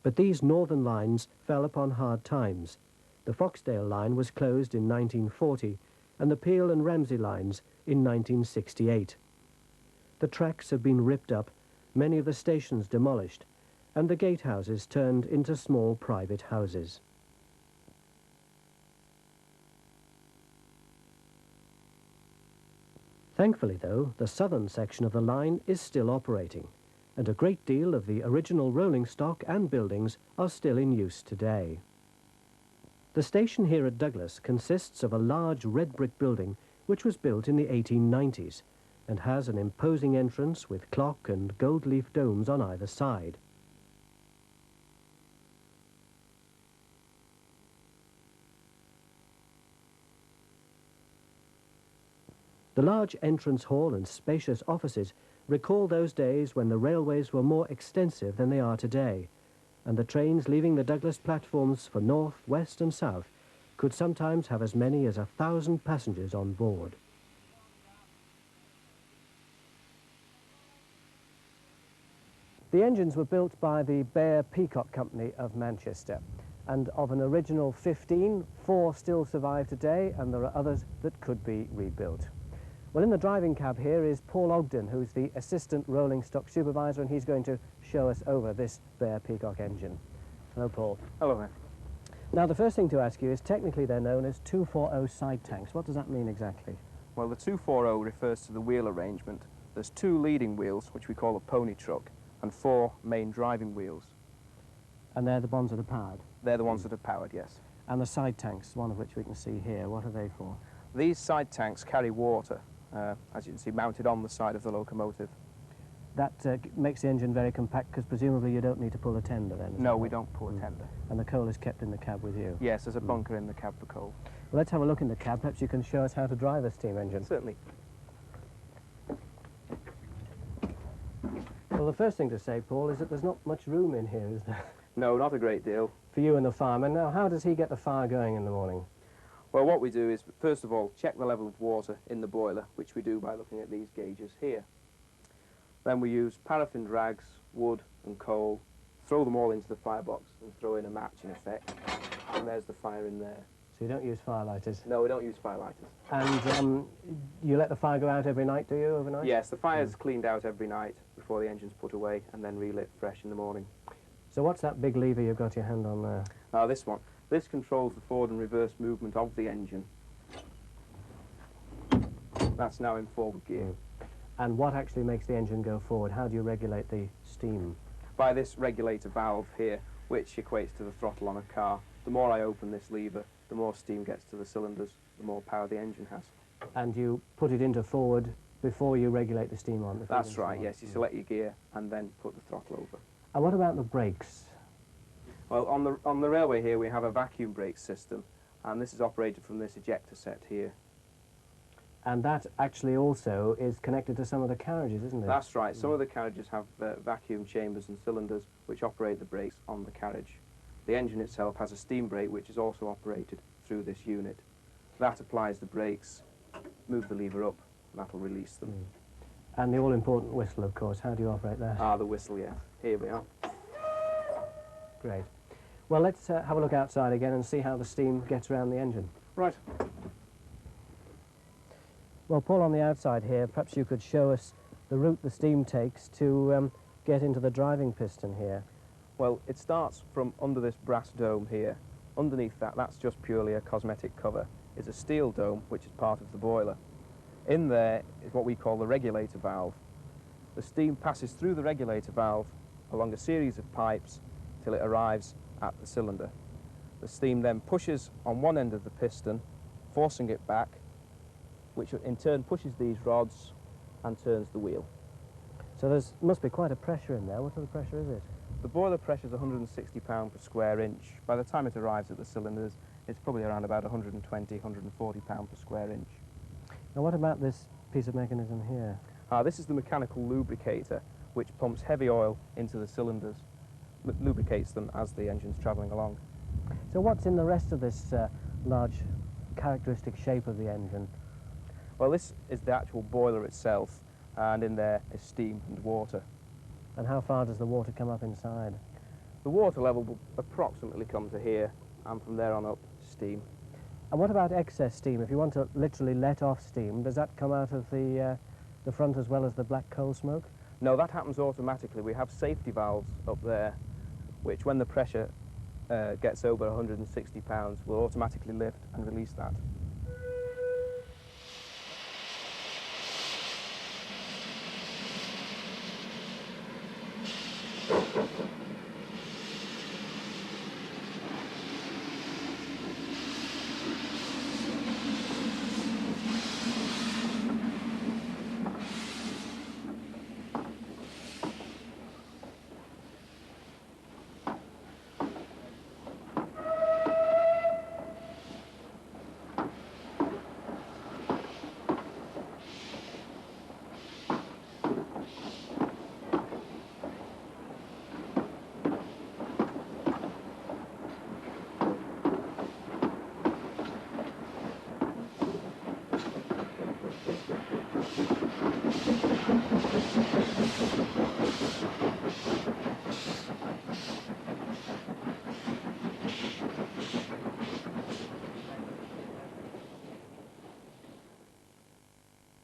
But these northern lines fell upon hard times. The Foxdale line was closed in 1940 and the Peel and Ramsey lines in 1968. The tracks have been ripped up, many of the stations demolished, and the gatehouses turned into small private houses. Thankfully, though, the southern section of the line is still operating, and a great deal of the original rolling stock and buildings are still in use today. The station here at Douglas consists of a large red brick building which was built in the 1890s and has an imposing entrance with clock and gold leaf domes on either side. The large entrance hall and spacious offices recall those days when the railways were more extensive than they are today, and the trains leaving the Douglas platforms for north, west and south could sometimes have as many as 1,000 passengers on board. The engines were built by the Bear Peacock Company of Manchester, and of an original 15, 4 still survive today, and there are others that could be rebuilt. Well, in the driving cab here is Paul Ogden, who's the Assistant Rolling Stock Supervisor, and he's going to show us over this Bear Peacock engine. Hello, Paul. Hello there. Now, the first thing to ask you is, technically they're known as 240 side tanks. What does that mean exactly? Well, the 240 refers to the wheel arrangement. There's 2 leading wheels, which we call a pony truck, and 4 main driving wheels. And they're the ones that are powered? They're the ones that are powered, yes. And the side tanks, one of which we can see here, what are they for? These side tanks carry water, as you can see, mounted on the side of the locomotive. That makes the engine very compact, because presumably you don't need to pull a tender then? No, we don't pull a tender. And the coal is kept in the cab with you? Yes, there's a bunker in the cab for coal. Well, let's have a look in the cab. Perhaps you can show us how to drive a steam engine. Certainly. Well, the first thing to say, Paul, is that there's not much room in here, is there? No, not a great deal. For you and the fireman. Now, how does he get the fire going in the morning? Well, what we do is, first of all, check the level of water in the boiler, which we do by looking at these gauges here. Then we use paraffined rags, wood and coal, throw them all into the firebox and throw in a match in effect, and there's the fire in there. So you don't use firelighters? No, we don't use firelighters. And you let the fire go out every night, do you, overnight? Yes, the fire's cleaned out every night before the engine's put away and then relit fresh in the morning. So what's that big lever you've got your hand on there? This one. This controls the forward and reverse movement of the engine. That's now in forward gear. And what actually makes the engine go forward? How do you regulate the steam? By this regulator valve here, which equates to the throttle on a car. The more I open this lever, the more steam gets to the cylinders, the more power the engine has. And you put it into forward before you regulate the steam on? That's right, yes. You select your gear and then put the throttle over. And what about the brakes? Well, on the railway here we have a vacuum brake system, and this is operated from this ejector set here. And that actually also is connected to some of the carriages, isn't it? That's right. Some of the carriages have vacuum chambers and cylinders which operate the brakes on the carriage. The engine itself has a steam brake which is also operated through this unit. That applies the brakes, move the lever up, and that will release them. And the all-important whistle, of course. How do you operate that? The whistle, yes. Here we are. Great. Well, let's have a look outside again and see how the steam gets around the engine. Right. Well, Paul, on the outside here, perhaps you could show us the route the steam takes to get into the driving piston here. Well, it starts from under this brass dome here. Underneath that, that's just purely a cosmetic cover, is a steel dome, which is part of the boiler. In there is what we call the regulator valve. The steam passes through the regulator valve along a series of pipes till it arrives at the cylinder. The steam then pushes on one end of the piston, forcing it back, which in turn pushes these rods and turns the wheel. So there must be quite a pressure in there. What sort of pressure is it? The boiler pressure is 160 pounds per square inch. By the time it arrives at the cylinders, it's probably around about 120, 140 pounds per square inch. Now what about this piece of mechanism here? This is the mechanical lubricator, which pumps heavy oil into the cylinders, lubricates them as the engine's travelling along. So what's in the rest of this large characteristic shape of the engine? Well, this is the actual boiler itself, and in there is steam and water. And how far does the water come up inside? The water level will approximately come to here, and from there on up, steam. And what about excess steam? If you want to literally let off steam, does that come out of the front as well as the black coal smoke? No, that happens automatically. We have safety valves up there, which when the pressure gets over 160 pounds, will automatically lift and release that.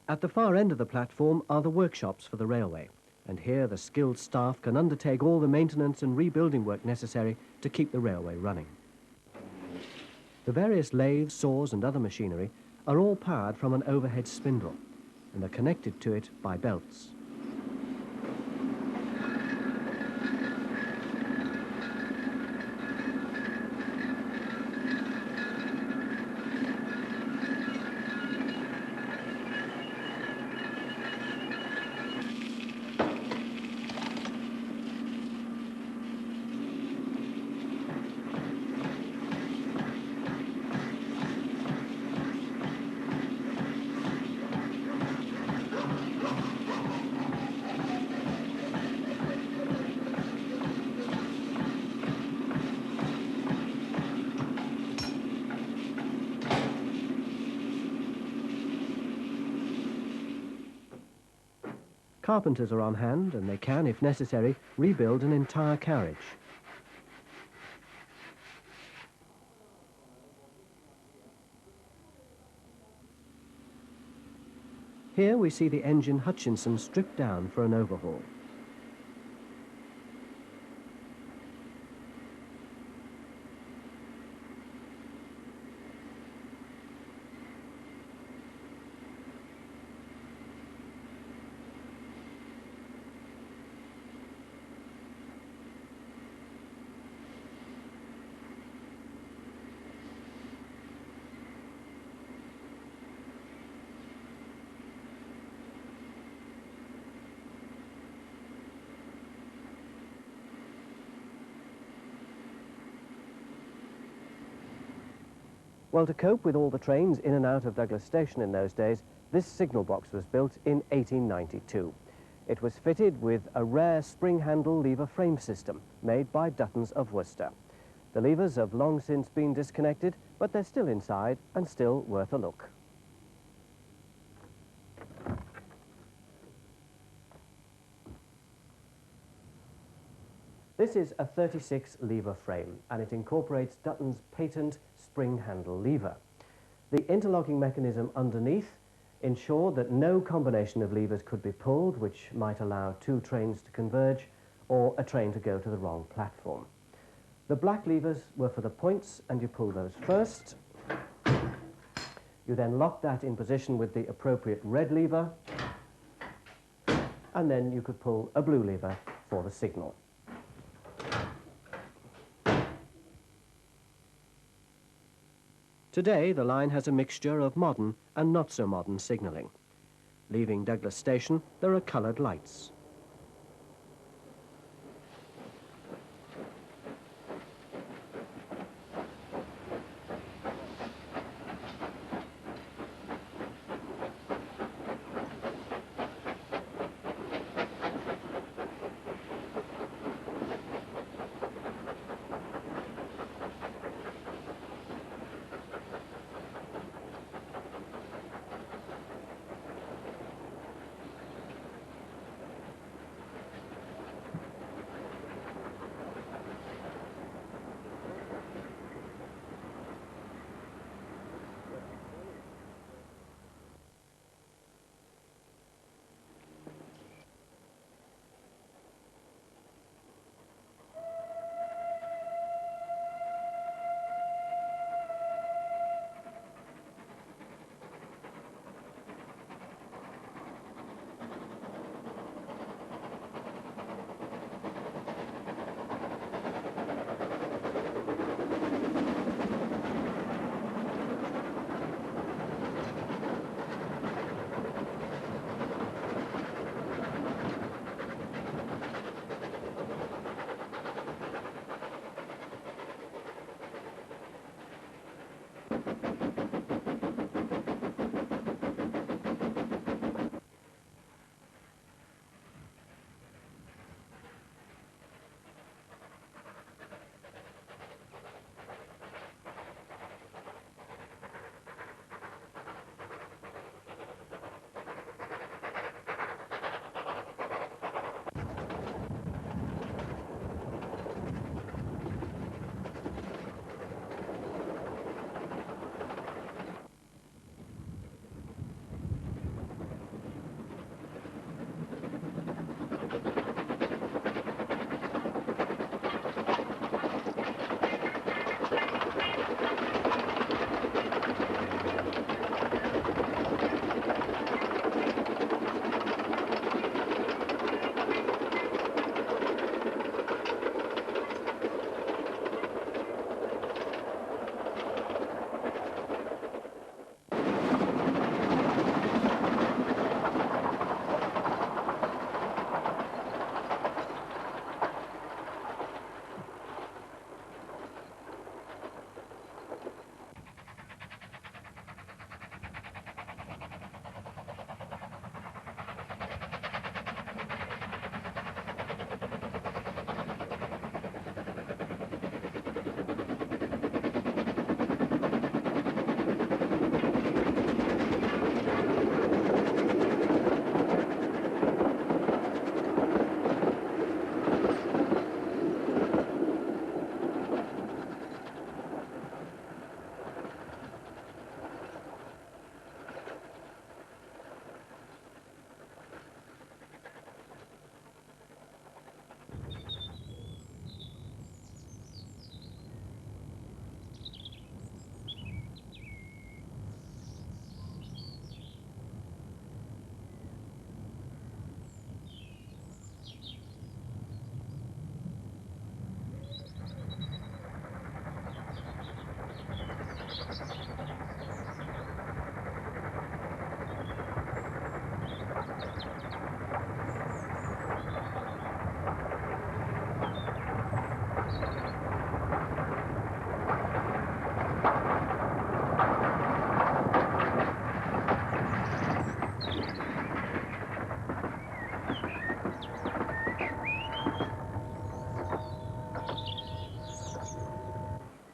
At the far end of the platform are the workshops for the railway, and here the skilled staff can undertake all the maintenance and rebuilding work necessary to keep the railway running. The various lathes, saws and other machinery are all powered from an overhead spindle and are connected to it by belts. Carpenters are on hand and they can, if necessary, rebuild an entire carriage. Here we see the engine Hutchinson stripped down for an overhaul. Well, to cope with all the trains in and out of Douglas Station in those days, this signal box was built in 1892. It was fitted with a rare spring-handle lever frame system made by Duttons of Worcester. The levers have long since been disconnected, but they're still inside and still worth a look. This is a 36 lever frame and it incorporates Dutton's patent spring handle lever. The interlocking mechanism underneath ensured that no combination of levers could be pulled, which might allow two trains to converge or a train to go to the wrong platform. The black levers were for the points and you pull those first. You then lock that in position with the appropriate red lever and then you could pull a blue lever for the signal. Today, the line has a mixture of modern and not so modern signalling. Leaving Douglas Station, there are coloured lights.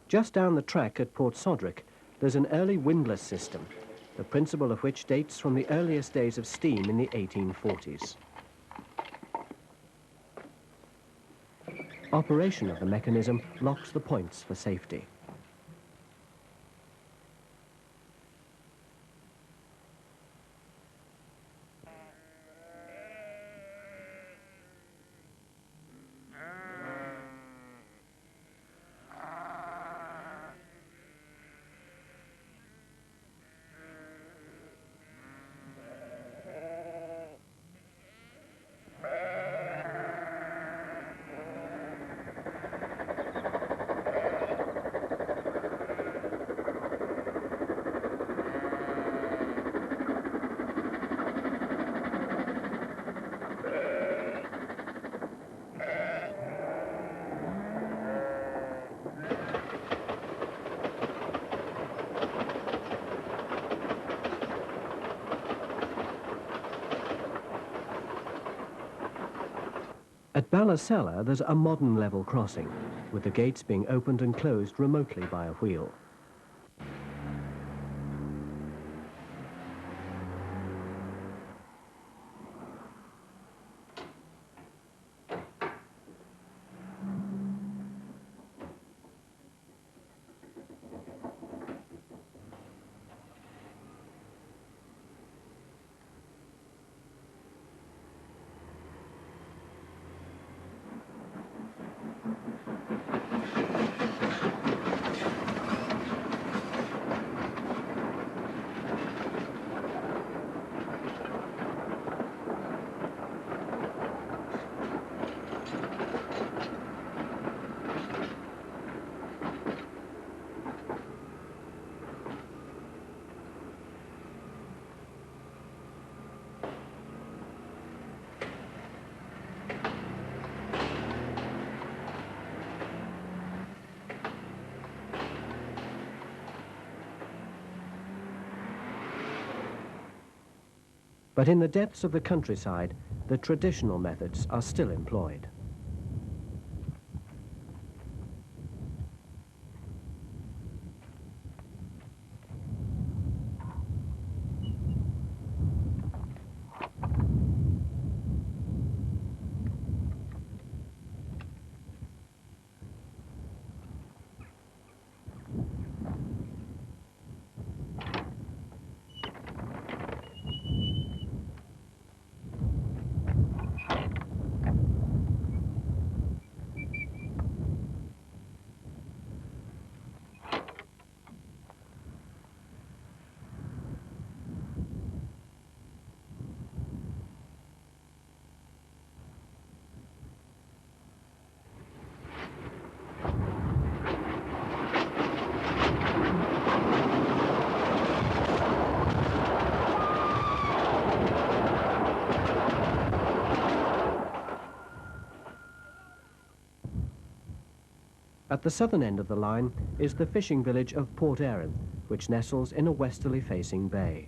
Just down the track at Port Sodric, there's an early windlass system, the principle of which dates from the earliest days of steam in the 1840s. Operation of the mechanism locks the points for safety. At Ballasella, there's a modern level crossing, with the gates being opened and closed remotely by a wheel. But in the depths of the countryside, the traditional methods are still employed. At the southern end of the line is the fishing village of Port Erin, which nestles in a westerly-facing bay.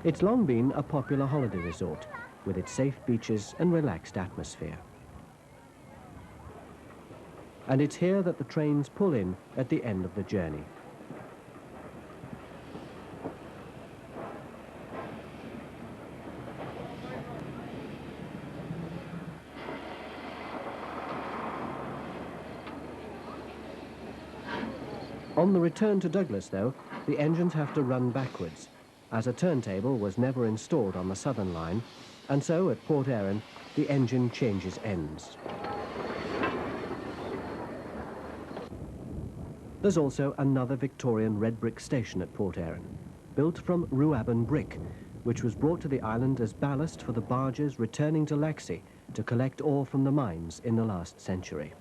It's long been a popular holiday resort, with its safe beaches and relaxed atmosphere. And it's here that the trains pull in at the end of the journey. On the return to Douglas, though, the engines have to run backwards, as a turntable was never installed on the southern line, and so at Port Erin, the engine changes ends. There's also another Victorian red brick station at Port Erin, built from Rhuabun brick, which was brought to the island as ballast for the barges returning to Laxey to collect ore from the mines in the last century.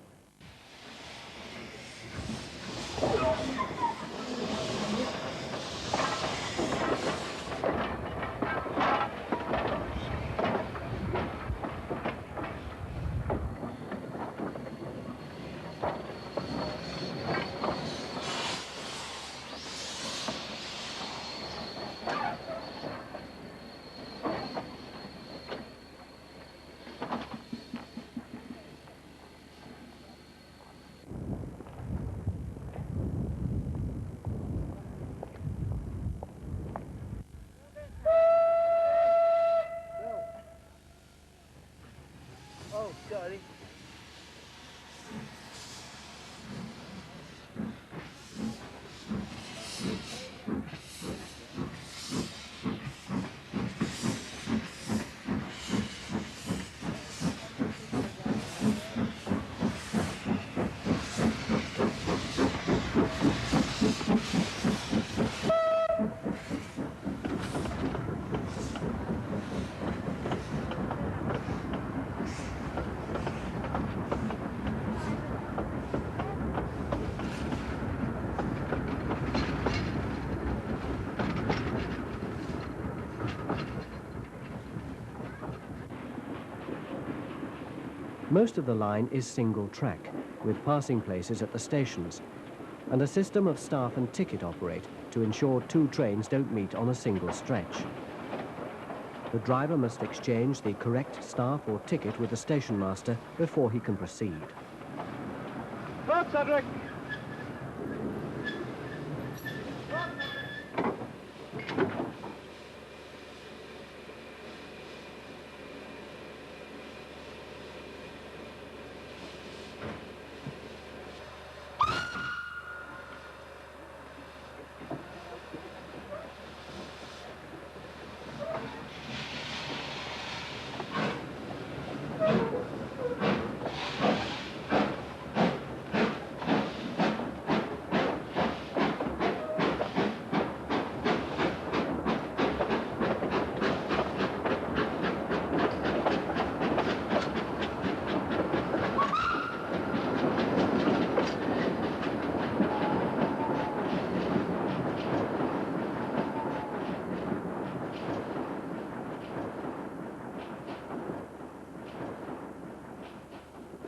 Ready? Most of the line is single track, with passing places at the stations, and a system of staff and ticket operate to ensure two trains don't meet on a single stretch. The driver must exchange the correct staff or ticket with the station master before he can proceed. Stop, Cedric!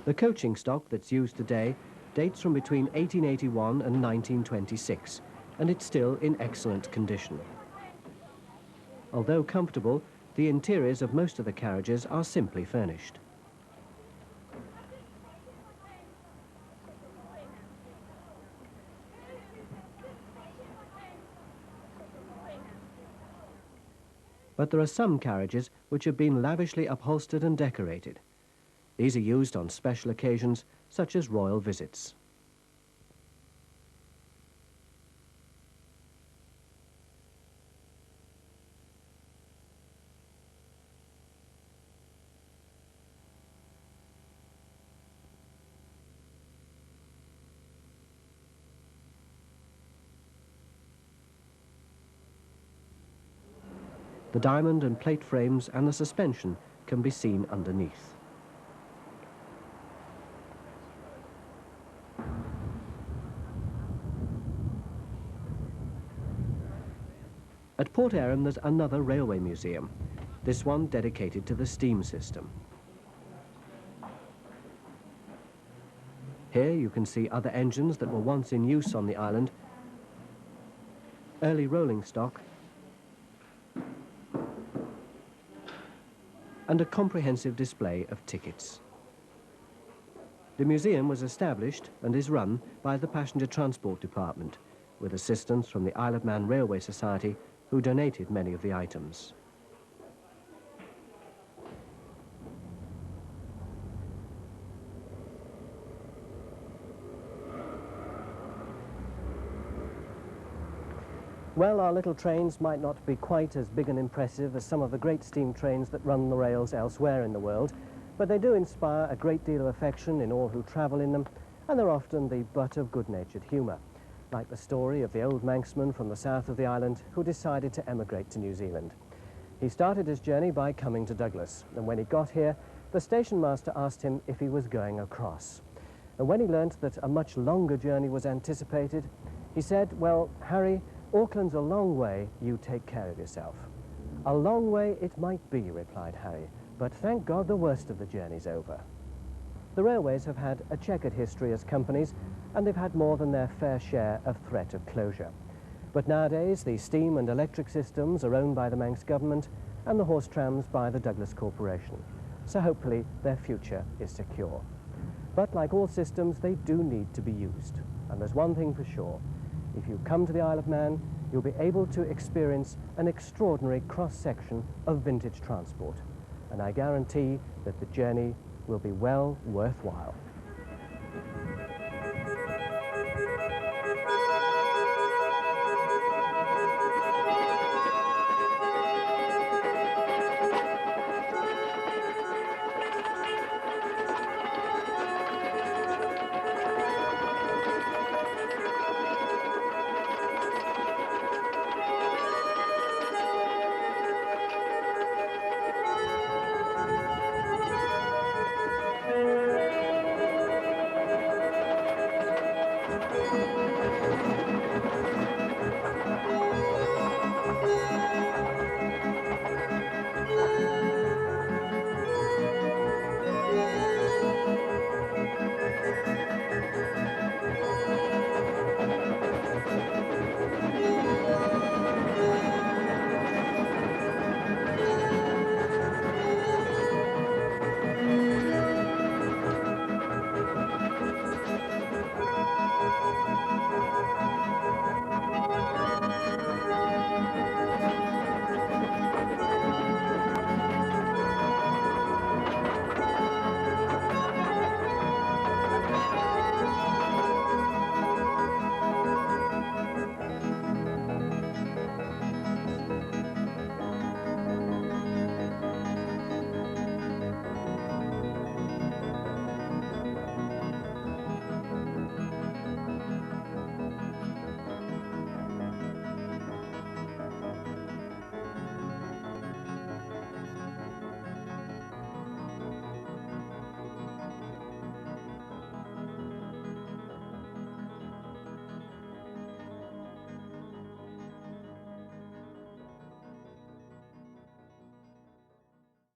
The coaching stock that's used today dates from between 1881 and 1926, and it's still in excellent condition. Although comfortable, the interiors of most of the carriages are simply furnished. But there are some carriages which have been lavishly upholstered and decorated. These are used on special occasions, such as royal visits. The diamond and plate frames and the suspension can be seen underneath. At Port Erin there's another railway museum, this one dedicated to the steam system. Here you can see other engines that were once in use on the island, early rolling stock, and a comprehensive display of tickets. The museum was established and is run by the Passenger Transport Department, with assistance from the Isle of Man Railway Society, who donated many of the items. Well, our little trains might not be quite as big and impressive as some of the great steam trains that run the rails elsewhere in the world, but they do inspire a great deal of affection in all who travel in them, and they're often the butt of good-natured humour, like the story of the old Manxman from the south of the island who decided to emigrate to New Zealand. He started his journey by coming to Douglas, and when he got here, the station master asked him if he was going across. And when he learnt that a much longer journey was anticipated, he said, "Well, Harry, Auckland's a long way, you take care of yourself." "A long way it might be," replied Harry, "but thank God the worst of the journey's over." The railways have had a checkered history as companies, and they've had more than their fair share of threat of closure. But nowadays, the steam and electric systems are owned by the Manx government and the horse trams by the Douglas Corporation. So hopefully their future is secure. But like all systems, they do need to be used. And there's one thing for sure. If you come to the Isle of Man, you'll be able to experience an extraordinary cross-section of vintage transport. And I guarantee that the journey will be well worthwhile.